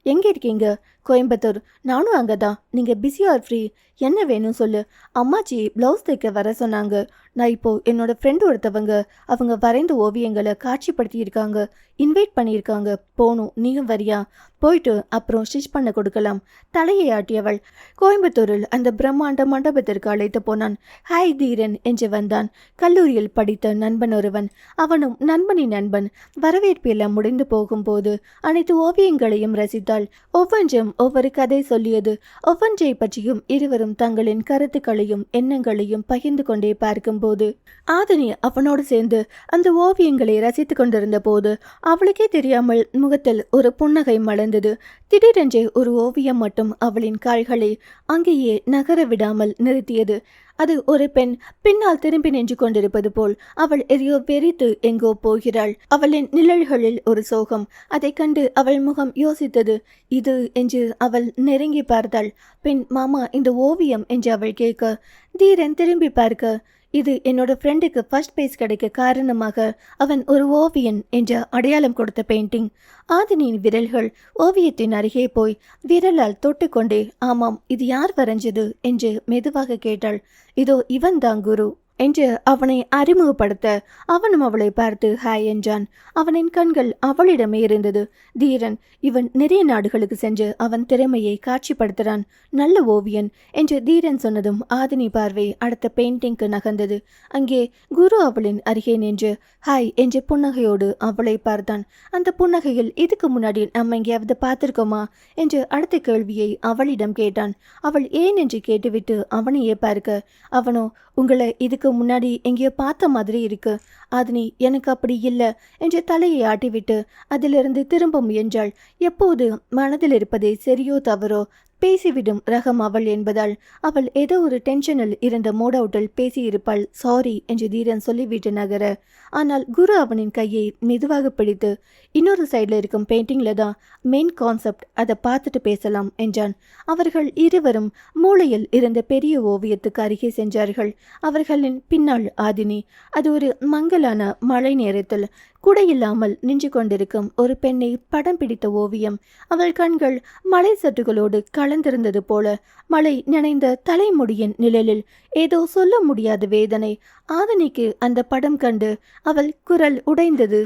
எங்கே இருக்கீங்க? கோயம்புத்தூர். நானும் அங்கே தான். நீங்கள் பிஸி ஆர் ஃப்ரீ? என்ன வேணும் சொல்லு. அம்மாச்சி ப்ளவுஸ் தைக்க வர சொன்னாங்க. நான் இப்போது என்னோடய ஃப்ரெண்டு ஒருத்தவங்க அவங்க வரைந்த ஓவியங்களை காட்சிப்படுத்தியிருக்காங்க, இன்வைட் பண்ணியிருக்காங்க. போகணும், நீயும் வரியா? போயிட்டு அப்புறம் ஸ்டிச் பண்ண கொடுக்கலாம். தலையை ஆட்டியவள் கோயம்புத்தூரில் அந்த பிரம்மாண்ட மண்டபத்திற்கு அழைத்து போனான். ஹாய் தீரன் என்று வந்தான். கல்லூரியில் படித்த நண்பன் ஒருவன். அவனும் நண்பனின் நண்பன். வரவேற்பு எல்லாம் முடிந்து போகும்போது அனைத்து ஓவியங்களையும் ரசித்தாள். ஒவ்வொன்றும் ஒவ்வொரு கதை சொல்லியது. ஒவ்வொன்றை பற்றியும் இருவரும் தங்களின் கருத்துக்களையும் எண்ணங்களையும் பகிர்ந்து கொண்டே பார்க்கும்போது ஆதினி அவனோடு சேர்ந்து அந்த ஓவியங்களை ரசித்து கொண்டிருந்த போது அவளுக்கே தெரியாமல் முகத்தில் ஒரு புன்னகை மலர்ந்தது. திடீரென்றே ஒரு ஓவியம் மட்டும் அவளின் கால்களை அங்கேயே நகர விடாமல் நிறுத்தியது. அது ஒரு பெண் பின்னால் திரும்பி நின்று கொண்டிருப்பது போல். அவள் எதையோ வெறித்து எங்கோ போகிறாள். அவளின் நிழல்களில் ஒரு சோகம். அதை கண்டு அவள் முகம் யோசித்தது. இது என்று அவள் நெருங்கி பார்த்தாள். பின் மாமா இந்த ஓவியம் என்று அவள் கேட்க தீரன் திரும்பி பார்க்க, இது என்னோட ஃப்ரெண்டுக்கு ஃபர்ஸ்ட் ப்ரைஸ் கிடைக்க காரணமாக அவன் ஒரு ஓவியன் என்ற அடையாளம் கொடுத்த பெயிண்டிங். ஆதினியின் விரல்கள் ஓவியத்தின் அருகே போய் விரலால் தொட்டுக்கொண்டே, ஆமாம் இது யார் வரைஞ்சது என்று மெதுவாக கேட்டாள். இதோ இவன் தான் குரு என்று அவனை அறிமுகப்படுத்த அவனும் அவளை பார்த்து ஹாய் என்றான். அவனின் கண்கள் அவளிடமே இருந்தது. தீரன், இவன் நிறைய நாடுகளுக்கு சென்று அவன் திறமையை காட்சிப்படுத்துகிறான், நல்ல ஓவியன் என்று தீரன் சொன்னதும் ஆதினி பார்வை அடுத்த பெயிண்டிங்க்கு நகர்ந்தது. அங்கே குரு அவளின் அருகே நின்று ஹாய் என்று புன்னகையோடு அவளை பார்த்தான். அந்த புன்னகையில் இதுக்கு முன்னாடி நம்ம எங்கேயாவது பார்த்திருக்கோமா என்று அடுத்த கேள்வியை அவளிடம் கேட்டான். அவள் ஏன் என்று கேட்டுவிட்டு அவனையே பார்க்க, அவனோ உங்களை இதுக்கு முன்னாடி எங்கேயோ பார்த்த மாதிரி இருக்கு. ஆதினி, எனக்கு அப்படி இல்லை என்று தலையை ஆட்டிவிட்டு அதிலிருந்து திரும்ப முயன்றாள். எப்போது மனதில் இருப்பதே சரியோ தவறோ பேசிவிடும் ரகம் அவள் என்பதால் அவள் ஏதோ ஒரு டென்ஷனில் இருந்த மோட் அவுட்டில் பேசியிருப்பாள். சாரி என்று தீரன் சொல்லிவிட்டு நகர, ஆனால் குரு அவனின் கையை மெதுவாக பிடித்து, இன்னொரு சைடில் இருக்கும் பெயிண்டிங்கில் தான் மெயின் கான்செப்ட், அதை பார்த்துட்டு பேசலாம் என்றான். அவர்கள் இருவரும் மூளையில் இருந்த பெரிய ஓவியத்துக்கு அருகே சென்றார்கள். அவர்களின் பின்னால் ஆதினி. அது ஒரு மங்கலான மழை நேரத்தில் குடையில்லாமல் நின்று கொண்டிருக்கும் ஒரு பெண்ணை படம் பிடித்த ஓவியம். அவள் கண்கள் மலை சட்டுகளோடு கலந்திருந்தது போல. மழை நனைந்த தலைமுடியின் நிழலில் ஏதோ சொல்ல முடியாத வேதனை. ஆதினிக்கு அந்த படம் கண்டு அவள் குரல் உடைந்தது.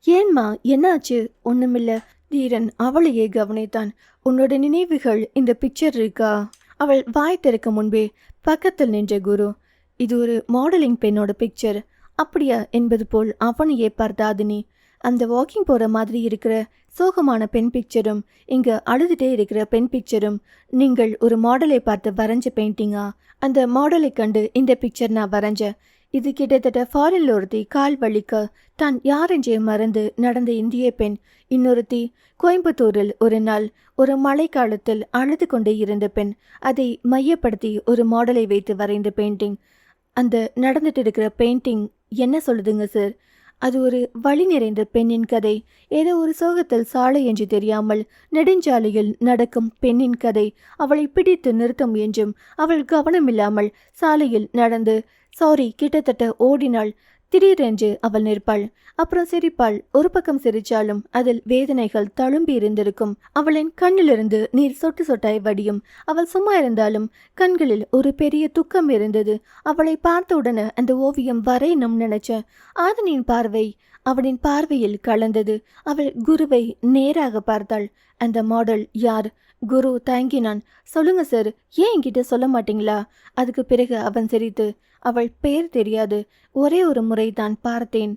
ஏன்மா, என்னாச்சு? ஒண்ணுமில்ல. தீரன் அவளையே கவனித்தான். உன்னோட நினைவுகள் இந்த பிக்சர் இருக்கா? அவள் வாய் திறக்க முன்பே பக்கத்தில் நின்ற குரு, இது ஒரு மாடலிங் பெண்ணோட பிக்சர். அப்படியா என்பது போல் அவனையே பார்த்தாதினி. அந்த வாக்கிங் போகிற மாதிரி இருக்கிற சோகமான பெண் பிக்சரும் இங்கே அழுதுகிட்டே இருக்கிற பெண் பிக்சரும் நீங்கள் ஒரு மாடலை பார்த்து வரைஞ்ச பெயிண்டிங்கா? அந்த மாடலை கண்டு இந்த பிக்சர் நான் வரைஞ்சேன். இது கிட்டத்தட்ட ஃபாரின்ல ஒருத்தி கால் வலிக்க தான் யாரென்றே மறந்து நடந்த இந்திய பெண். இன்னொருத்தி கோயம்புத்தூரில் ஒரு நாள் ஒரு மழைக்காலத்தில் அழுது கொண்டே இருந்த பெண். அதை மையப்படுத்தி ஒரு மாடலை வைத்து வரைந்த பெயிண்டிங். அந்த நடந்துட்டு இருக்கிற பெயிண்டிங் என்ன சொல்லுதுங்க சார்? அது ஒரு வழி நிறைந்த பெண்ணின் கதை. ஏதோ ஒரு சோகத்தில் சாலை என்று தெரியாமல் நெடுஞ்சாலையில் நடக்கும் பெண்ணின் கதை. அவளை பிடித்து நிறுத்த முயன்றும் அவள் கவனமில்லாமல் சாலையில் நடந்து கிட்டத்தட்ட ஓடினாள். திடீரென்று அவள் நிற்பாள், அப்புறம் சிரிப்பாள். ஒரு பக்கம் சிரிச்சாலும் அதில் வேதனைகள் தழும்பி இருந்திருக்கும். அவளின் கண்ணிலிருந்து நீர் சொட்டு சொட்டாய் வடியும். அவள் சும்மா இருந்தாலும் கண்களில் ஒரு பெரிய துக்கம் இருந்தது. அவளை பார்த்தவுடனே அந்த ஓவியம் வரையணும் நினைச்ச. ஆதினியின் பார்வை அவளின் பார்வையில் கலந்தது. அவள் குருவை நேராக பார்த்தாள். அந்த மாடல் யார்? குரு தயங்கினான். சொல்லுங்க சார், ஏன் என்கிட்ட சொல்ல மாட்டீங்களா? அதுக்கு பிறகு அவன் சிரித்து, அவள் பெயர் தெரியாது, ஒரே ஒரு முறை தான் பார்த்தேன்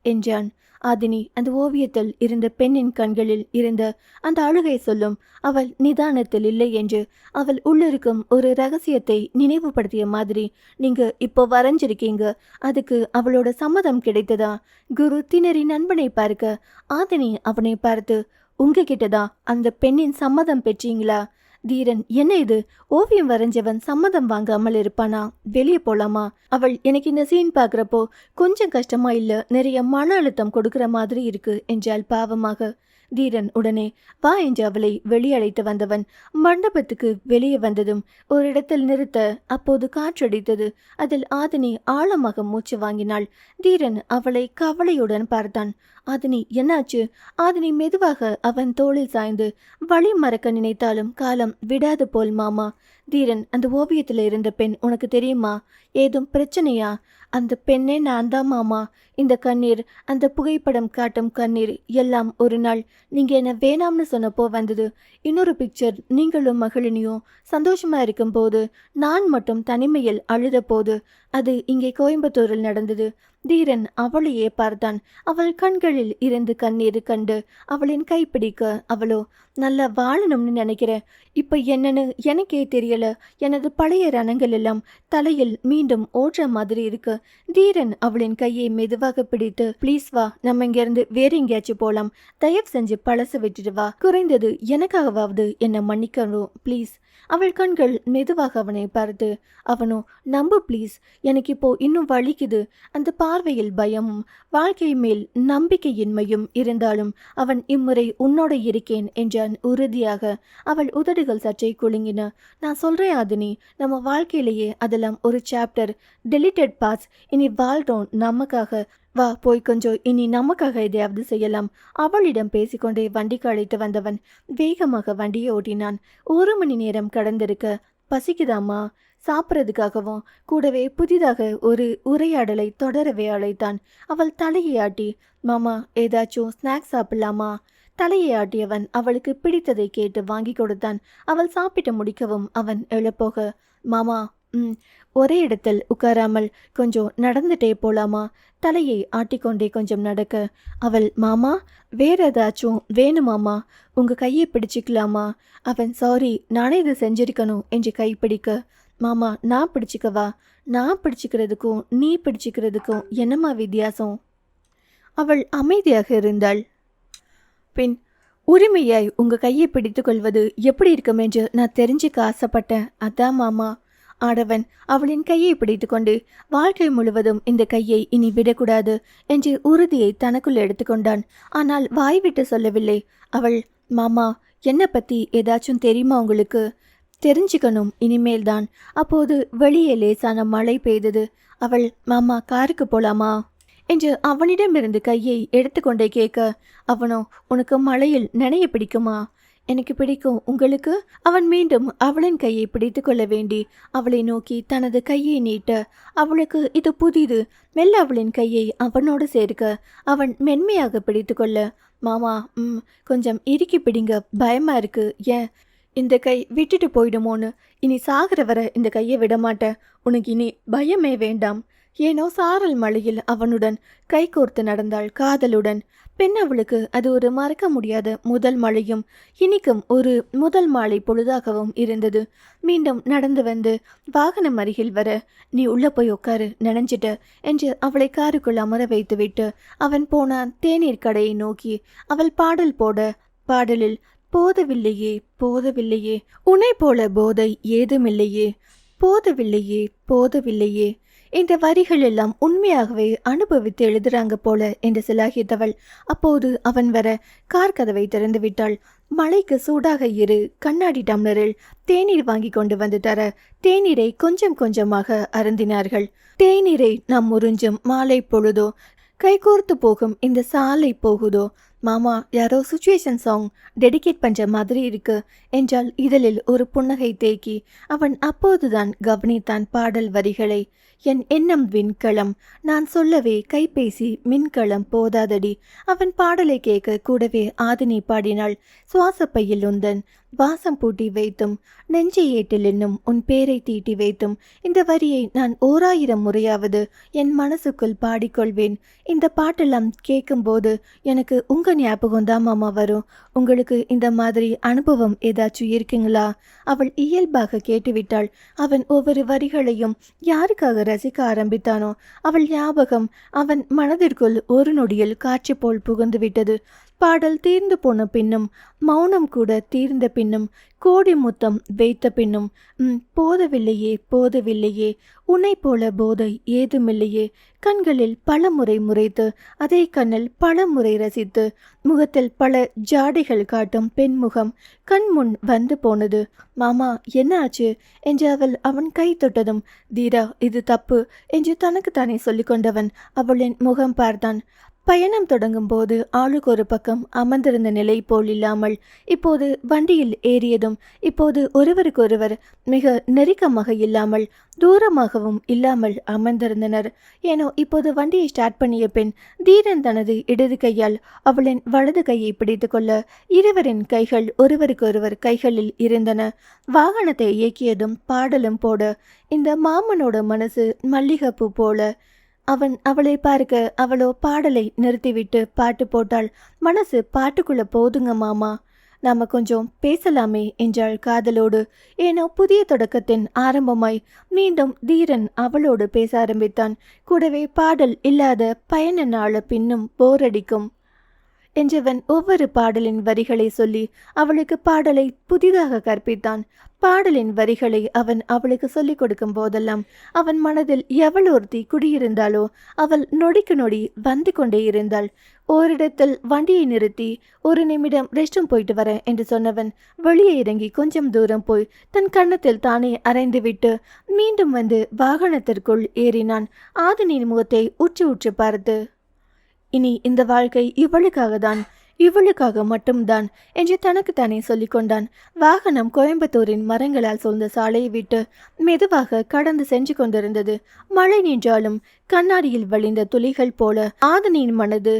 என்றான். ஆதினி அந்த ஓவியத்தில் இருந்த பெண்ணின் கண்களில் இருந்த அந்த அழுகை சொல்லும் அவள் நிதானத்தில் இல்லை என்று அவள் உள்ளிருக்கும் ஒரு ரகசியத்தை நினைவுபடுத்திய மாதிரி. நீங்க இப்போ வரைஞ்சிருக்கீங்க, அதுக்கு அவளோட சம்மதம் கிடைத்ததா? குரு திணறி நண்பனை பார்க்க, ஆதினி அவனை பார்த்து, உங்ககிட்டதான் அந்த பெண்ணின் சம்மதம் பெற்றீங்களா? தீரன், என்ன இது? ஓவியம் வரைஞ்சவன் சம்மதம் வாங்காமல் இருப்பானா? வெளியே போலாமா? அவள் எனக்கு இந்த சீன் பார்க்குறப்போ கொஞ்சம் கஷ்டமா இல்லை, நிறைய மன அழுத்தம் கொடுக்குற மாதிரி இருக்கு என்றாள் பாவமாக. தீரன் உடனே வா என்று அவளை வெளியழைத்து வந்தவன் மண்டபத்துக்கு வெளியே வந்ததும் ஒரு இடத்தில் நிறுத்த, அப்போது காற்றடித்தது. அதில் ஆதினி ஆழமாக மூச்சு வாங்கினாள். தீரன் அவளை கவலையுடன் பார்த்தான். ஆதினி, என்னாச்சு? ஆதினி மெதுவாக அவன் தோளில் சாய்ந்து வழி மறக்க நினைத்தாலும் காலம் விடாது போல். மாமா. தீரன், அந்த ஓவியத்தில் இருந்த பெண் உனக்கு தெரியுமா? ஏதும் பிரச்சனையா? அந்த பெண்ணே நான் தான் மாமா. இந்த கண்ணீர், அந்த புகைப்படம் காட்டும் கண்ணீர் எல்லாம் ஒரு நாள் நீங்க என்ன வேணாம்னு சொன்னப்போ வந்தது. இன்னொரு பிக்சர் நீங்களும் மகளினியும் சந்தோஷமா இருக்கும் போது நான் மட்டும் தனிமையில் அழுத போது, அது இங்கே கோயம்புத்தூரில் நடந்தது. தீரன் அவளையே பார்த்தான். அவள் கண்களில் இருந்து கண்ணீர் கண்டு அவளின் கைப்பிடிக்க, அவளோ நல்லா வாழணும்னு நினைக்கிறேன், இப்ப என்னன்னு எனக்கே தெரியல, எனது பழைய ரணங்கள் எல்லாம் தலையில் மீண்டும் ஓடுற மாதிரி இருக்கு. தீரன் அவளின் கையை மெதுவாக பிடித்து, ப்ளீஸ் வா, நம்ம இங்கிருந்து வேற எங்கேயாச்சும் போலாம், தயவு செஞ்சு பழச விட்டுட்டு வா, குறைந்தது எனக்காகவாவது என்னை மன்னிக்கணும் ப்ளீஸ். அவள் கண்கள் மெதுவாக அவனை பார்த்து, அவனோ நம்பு ப்ளீஸ், எனக்கு இப்போ இன்னும் வலிக்குது. அந்த பார்வையில் பயமும் வாழ்க்கை மேல் நம்பிக்கையின்மையும் இருந்தாலும் அவன் இம்முறை உன்னோட இருக்கேன் என்றான் உறுதியாக. அவள் உதடுகள் சற்றே குலுங்கின. நான் சொல்றேன் ஆதினி, நம்ம வாழ்க்கையிலேயே அதெல்லாம் ஒரு சாப்டர், டெலிட்டட் பார்ட்ஸ். இனி வாழ்றோம் நமக்காக. வா, போய் கொஞ்சம் இனி நமக்காக எதையாவது செய்யலாம். அவளிடம் பேசிக்கொண்டே வண்டிக்கு அழைத்து வந்தவன் வேகமாக வண்டியை ஓட்டினான். 1 மணி நேரம் கடந்திருக்க, பசிக்குதாமா? சாப்பிட்றதுக்காகவும் கூடவே புதிதாக ஒரு உரையாடலை தொடரவே அழைத்தான். அவள் தலையை ஆட்டி, மாமா ஏதாச்சும் ஸ்நாக்ஸ் சாப்பிடலாமா? தலையை ஆட்டியவன் அவளுக்கு பிடித்ததை கேட்டு வாங்கி கொடுத்தான். அவள் சாப்பிட்டு முடிக்கவும் அவன் எழப்போக, மாமா ஒரே இடத்தில் உட்காராமல் கொஞ்சம் நடந்துட்டே போலாமா? தலையை ஆட்டிக்கொண்டே கொஞ்சம் நடக்க, அவள் மாமா வேற ஏதாச்சும் வேணுமாமா? உங்க கையை பிடிச்சிக்கலாமா? அவன் சாரி, நானே இதை செஞ்சிருக்கணும் என்று கைப்பிடிக்க, மாமா நான் பிடிச்சிக்கவா? நான் பிடிச்சிக்கிறதுக்கும் நீ பிடிச்சிக்கிறதுக்கும் என்னம்மா வித்தியாசம்? அவள் அமைதியாக இருந்தாள். பின் உரிமையாய் உங்க கையை பிடித்து கொள்வது எப்படி இருக்கும் என்று நான் தெரிஞ்சுக்க ஆசைப்பட்டேன். அதான் மாமா. ஆடவன் அவளின் கையை பிடித்து கொண்டு வாழ்க்கை முழுவதும் இந்த கையை இனி விடக்கூடாது என்று உறுதியை தனக்குள் எடுத்துக்கொண்டான். ஆனால் வாய்விட்டு சொல்லவில்லை. அவள், மாமா என்னை பத்தி ஏதாச்சும் தெரியுமா உங்களுக்கு? தெரிஞ்சுக்கணும் இனிமேல்தான். அப்போது வெளியே லேசான மழை பெய்தது. அவள், மாமா காருக்கு போலாமா என்று அவனிடமிருந்து கையை எடுத்துக்கொண்டே கேட்க, அவனோ, உனக்கு மழையில் நனைய பிடிக்குமா? எனக்கு பிடிக்கும், உங்களுக்கு? அவன் மீண்டும் அவளின் கையை பிடித்து கொள்ள வேண்டி அவளை நோக்கி தனது கையை நீட்ட, அவளுக்கு இது புதிது. மெல்ல அவளின் கையை அவனோடு சேர்க்க அவன் மென்மையாக பிடித்து கொள்ள, மாமா கொஞ்சம் இறுக்கி பிடிங்க, பயமா இருக்கு. ஏன்? இந்த கை விட்டுட்டு போயிடுமோன்னு. இனி சாகிற வர இந்த கையை விடமாட்டேன். உனக்கு இனி பயமே வேண்டாம். ஏனோ சாரல் மழையில் அவனுடன் கை கோர்த்து நடந்தாள் காதலுடன். பெண் அவளுக்கு அது ஒரு மறக்க முடியாத முதல் மழையும் இனிக்கும் ஒரு முதல் மாலை பொழுதாகவும் இருந்தது. மீண்டும் நடந்து வந்து வாகனம் அருகில் வர, நீ உள்ள போய் உட்காரு, நனைஞ்சிட்ட என்று அவளை காருக்குள் அமர வைத்துவிட்டு அவன் போனான் தேநீர் கடையை நோக்கி. அவள் பாடல் போட, பாடலில் போதவில்லையே போதவில்லையே, உன்னை போல போதை ஏதுமில்லையே, போதவில்லையே போதவில்லையே, இந்த வரிகள் எல்லாம் உண்மையாகவே அனுபவித்து எழுதுறாங்க போல என்று சிலாகித்தவள். அப்போது அவன் வர கார் கதவை திறந்து விட்டாள். மழைக்கு சூடாக இரு கண்ணாடி டம்ளரில் தேநீர் வாங்கி கொண்டு வந்து தர தேநீரை கொஞ்சம் கொஞ்சமாக அருந்தினார்கள். தேநீரை நாம் உறிஞ்சும் மாலை பொழுதோ, கைகோர்த்து போகும் இந்த சாலை போகுதோ, மாமா யாரோ சுச்சுவேஷன் சாங் டெடிகேட் பண்ற மாதிரி இருக்கு என்றால் இதழில் ஒரு புன்னகை தேக்கி அவன் அப்போதுதான் கவனித்தான் பாடல் வரிகளை. என் எண்ணம் விண்கலம், நான் சொல்லவே கைபேசி மின்கலம் போதாதடி. அவன் பாடலை கேட்க கூடவே ஆதினி பாடினாள். சுவாசப்பையில் உந்தன் வாசம் பூட்டி வைத்தும் நெஞ்சை ஏட்டில் என்னும் உன் பேரை தீட்டி வைத்தும் இந்த வரியை நான் 1000 முறையாவது என் மனசுக்குள் பாடிக்கொள்வேன். இந்த பாட்டெல்லாம் கேட்கும்போது எனக்கு உங்க ஞாபகம் தான் மாமா வரும். உங்களுக்கு இந்த மாதிரி அனுபவம் ஏதாச்சும் இருக்குங்களா? அவள் இயல்பாக கேட்டுவிட்டாள். அவன் ஒவ்வொரு வரிகளையும் யாருக்காக ரசிக்க ஆரம்பித்தானோ அவள் ஞாபகம் அவன் மனதிற்குள் ஒரு நொடியில் காட்சி போல் புகுந்து விட்டது. பாடல் தீர்ந்து போன பின்னும், மௌனம் கூட தீர்ந்த பின்னும், கோடி முத்தம் வைத்த பின்னும், போதவில்லையே போதவில்லையே, உன்னை போல போதை ஏதுமில்லையே, கண்களில் பல முறை முறைத்து அதே கண்ணில் பல முறை ரசித்து முகத்தில் பல ஜாடைகள் காட்டும் பெண்முகம் கண் முன் வந்து போனது. மாமா என்ன ஆச்சு என்று அவன் கை தொட்டதும், தீரா இது தப்பு என்று தனக்குத்தானே சொல்லிக்கொண்டவன் அவளின் முகம் பார்த்தான். பயணம் தொடங்கும் போது ஆளுக்கு ஒரு பக்கம் அமர்ந்திருந்த நிலை போல் இல்லாமல் இப்போது வண்டியில் ஏறியதும் இப்போது ஒருவருக்கொருவர் மிக நெருக்கமாக இல்லாமல் தூரமாகவும் இல்லாமல் அமர்ந்திருந்தனர். ஏனோ இப்போது வண்டியை ஸ்டார்ட் பண்ணிய பின் தீரன் தனது இடது கையால் அவளின் வலது கையை பிடித்து கொள்ள இருவரின் கைகள் ஒருவருக்கொருவர் கைகளில் இருந்தன. வாகனத்தை இயக்கியதும் பாடலும் போட இந்த மாமனோட மனசு மல்லிகைப்பூ போல. அவன் அவளை பார்க்க அவளோ பாடலை நிறுத்திவிட்டு பாட்டு போட்டாள். மனசு பாட்டுக்குள்ள போதுங்க மாமா, நாம கொஞ்சம் பேசலாமே என்றாள் காதலோடு. ஏனோ புதிய தொடக்கத்தின் ஆரம்பமாய் மீண்டும் தீரன் அவளோடு பேச ஆரம்பித்தான். கூடவே பாடல் இல்லாத பயண நாள பின்னும் போரடிக்கும் என்றவன் ஒவ்வொரு பாடலின் வரிகளை சொல்லி அவளுக்கு பாடலை புதிதாக கற்பித்தான். பாடலின் வரிகளை அவன் அவளுக்கு சொல்லிக் கொடுக்கும் போதெல்லாம் அவன் மனதில் எவள் ஒருத்தி குடியிருந்தாளோ அவள் நொடிக்கு நொடி வந்து கொண்டே இருந்தாள். ஓரிடத்தில் வண்டியை நிறுத்தி ஒரு நிமிடம் ரெஸ்டும் போயிட்டு வர என்று சொன்னவன் வெளியே இறங்கி கொஞ்சம் தூரம் போய் தன் கன்னத்தில் தானே அரைந்துவிட்டு மீண்டும் வந்து வாகனத்திற்குள் ஏறினான். ஆதினியின் முகத்தை உற்று உற்று பார்த்து, இனி இந்த வாழ்க்கை இவளுக்காகத்தான், இவளுக்காக மட்டும்தான் என்று தனக்குத்தானே சொல்லிக்கொண்டான். வாகனம் கோயம்புத்தூரின் மரங்களால் சூழ்ந்த சாலையை விட்டு மெதுவாக கடந்து சென்று கொண்டிருந்தது. மழை நின்றாலும் கண்ணாடியில் வழிந்த துளிகள் போல ஆதினியின் மனது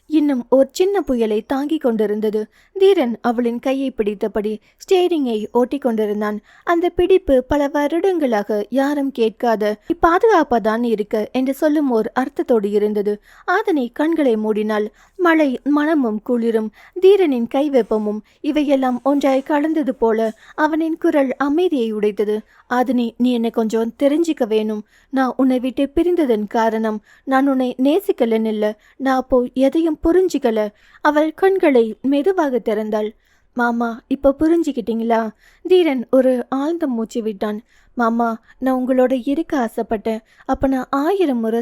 இன்னும் ஒரு சின்ன புயலை தாங்கிக் கொண்டிருந்தது. தீரன் அவளின் கையை பிடித்தபடி ஸ்டேரிங்கை ஓட்டிக் கொண்டிருந்தான். அந்த பிடிப்பு பல வருடங்களாக யாரும் கேட்காத பாதுகாப்பாதான் இருக்க என்று சொல்லும் ஓர் அர்த்தத்தோடு இருந்தது. ஆதனி கண்களை மூடினாள். மழை மனமும் குளிரும் தீரனின் கை வெப்பமும் இவையெல்லாம் ஒன்றாய் கலந்தது போல அவனின் குரல் அமைதியை உடைத்தது. ஆதனி, நீ என்னை கொஞ்சம் தெரிஞ்சிக்க வேணும். நான் உன்னை விட்டு பிரிந்ததன் காரணம் நான் உன்னை நேசிக்கலன்னு இல்ல, நான் அப்போ எதையும் புரிஞ்சிக்கல. அவள் கண்களை மெதுவாக திறந்தாள். மாமா, இப்ப புரிஞ்சுக்கிட்டீங்களா? தீரன் ஒரு ஆழ்ந்த மூச்சு விட்டான். மாமா, நான் உங்களோட இருக்க ஆசைப்பட்டேன். அப்ப நான் 1000 முறை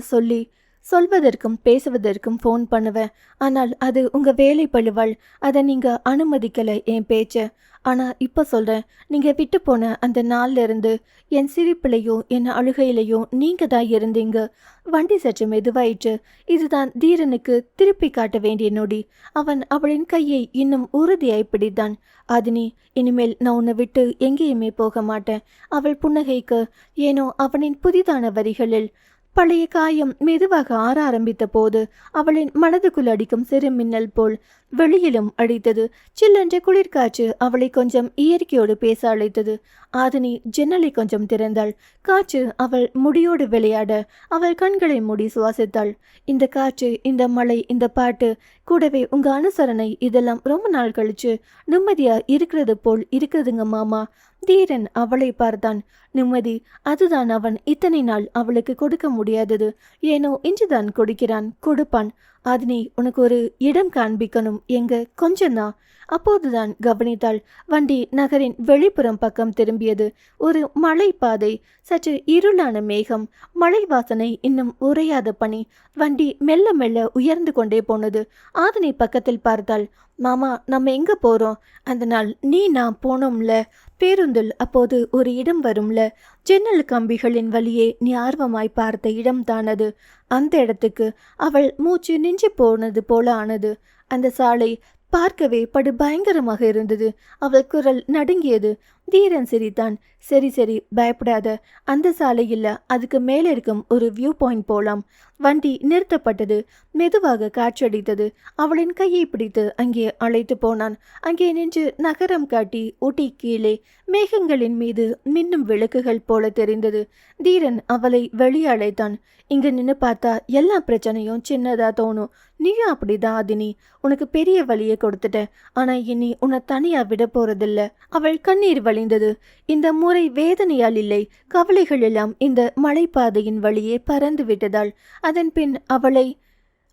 சொல்வதற்கும் பேசுவதற்கும் ஃபோன் பண்ணுவேன். ஆனால் அது உங்க வேலை பழுவாள். அதை நீங்க அனுமதிக்கல என் பேச்ச. ஆனா இப்ப சொல்றேன், நீங்க விட்டு போன அந்த நாள்ல இருந்து என் சிரிப்பிலையும் என் அழுகையிலையும் நீங்க தான் இருந்தீங்க. வண்டி சற்று மெதுவாயிற்று. இதுதான் தீரனுக்கு திருப்பி காட்ட வேண்டிய நொடி. அவன் அவளின் கையை இன்னும் உறுதியாய் பிடித்தான். ஆதினி, இனிமேல் நான் உன்னை விட்டு எங்கேயுமே போக மாட்டேன். அவள் புன்னகைக்கு ஏனோ அவனின் புதிதான வரிகளில் பழைய காயம் மெதுவாக ஆற ஆரம்பித்த போது அவளின் மனதுக்குள் அடிக்கும் சிறு மின்னல் போல் வெளியிலும் அடித்தது. சில்லென்ற குளிர்காற்று அவளை கொஞ்சம் இயற்கையோடு பேச அழைத்தது. ஆதினி ஜன்னலை கொஞ்சம் திறந்தாள். காற்று அவள் முடியோடு விளையாட அவள் கண்களை மூடி சுவாசித்தாள். இந்த காற்று, இந்த மழை, இந்த பாட்டு, கூடவே உங்க அனுசரணை, இதெல்லாம் ரொம்ப நாள் கழிச்சு நிம்மதியா இருக்கிறது போல் இருக்குதுங்க மாமா. தீரன் அவளை பார்த்தான். நிம்மதி, அதுதான் அவன் இத்தனை நாள் அவளுக்கு கொடுக்க முடியாதது. ஏனோ இன்றுதான் கொடுக்கிறான், கொடுப்பான். ஆதினி, உனக்கு ஒரு இடம் காண்பிக்கணும். எங்க? கொஞ்சம்தான். அப்போதுதான் கவனித்தாள். வண்டி நகரின் வெளிப்புறம் பக்கம் திரும்பியது. ஒரு மலைப்பாதை, சற்று இருளான மேகம், மழை வாசனை, இன்னும் உறையாத பனி. வண்டி மெல்ல மெல்ல உயர்ந்து கொண்டே போனது. ஆதினி பக்கத்தில் பார்த்தாள். மாமா, நம்ம எங்க போறோம்? அந்த நாள் நான் போனோம்ல பேருந்தில், அப்போது ஒரு இடம் வரும்ல, ஜன்னல் கம்பிகளின் வழியே நீ ஆர்வமாய் பார்த்த இடம் தான் அது. அந்த இடத்துக்கு. அவள் மூச்சு நின்று போனது போல ஆனது. அந்த சாலை பார்க்கவே படு பயங்கரமாக இருந்தது. அவள் குரல் நடுங்கியது. தீரன் சிரித்தான். சரி சரி, பயப்படாத. அந்த சாலை இல்ல, அதுக்கு மேலே இருக்கும் ஒரு வியூ பாயிண்ட் போலாம். வண்டி நிறுத்தப்பட்டது. மெதுவாக காற்றடித்தது. அவளின் கையை பிடித்து அங்கே அழைத்து போனான். அங்கே நின்று நகரம் காட்டி ஊட்டி கீழே மேகங்களின் மீது மின்னும் விளக்குகள் போல தெரிந்தது. தீரன் அவளை வெளியே அழைத்தான். இங்க நின்று பார்த்தா எல்லா பிரச்சனையும் சின்னதா தோணும். நீயும் அப்படிதான் ஆதினி. உனக்கு பெரிய வழியை கொடுத்துட்டேன். ஆனா இனி உன்னை தனியா விட போறதில்ல. அவள் கண்ணீர் வழிந்தது. இந்த முறை வேதனையால் இல்லை, கவலைகள் எல்லாம் இந்த மலைப்பாதையின் வழியே பறந்து விட்டதால். அதன் பின் அவளை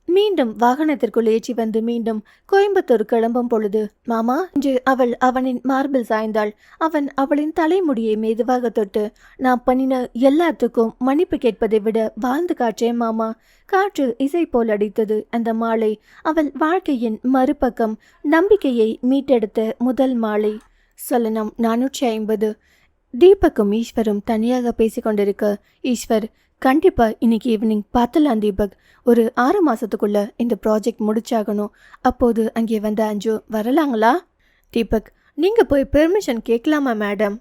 மீண்டும் வாகனத்திற்குள் ஏற்றி வந்து மீண்டும் கோயம்புத்தூர் கிளம்பும் பொழுது, மாமா என்று அவள் அவனின் மார்பில் சாய்ந்தாள். அவன் அவளின் தலைமுடியை மெதுவாக தொட்டு, நான் பண்ணின எல்லாத்துக்கும் மன்னிப்பு கேட்பதை விட வாழ்ந்து காற்றேன் மாமா. காற்று இசை போல் அடித்தது. அந்த மாலை அவள் வாழ்க்கையின் மறுபக்கம், நம்பிக்கையை மீட்டெடுத்த முதல் மாலை. சொல்லணும் 450. தீபக்கும் ஈஸ்வரும் தனியாக பேசிக்கொண்டிருக்க, ஈஸ்வர், கண்டிப்பா இன்னைக்கு ஈவினிங் பார்த்தலாம் தீபக். ஒரு 6 மாசத்துக்குள்ள இந்த ப்ராஜெக்ட் முடிச்சாகணும். அப்போது அங்கே வந்த அஞ்சு வரலாங்களா? தீபக், நீங்க போய் பெர்மிஷன் கேட்கலாமா மேடம்?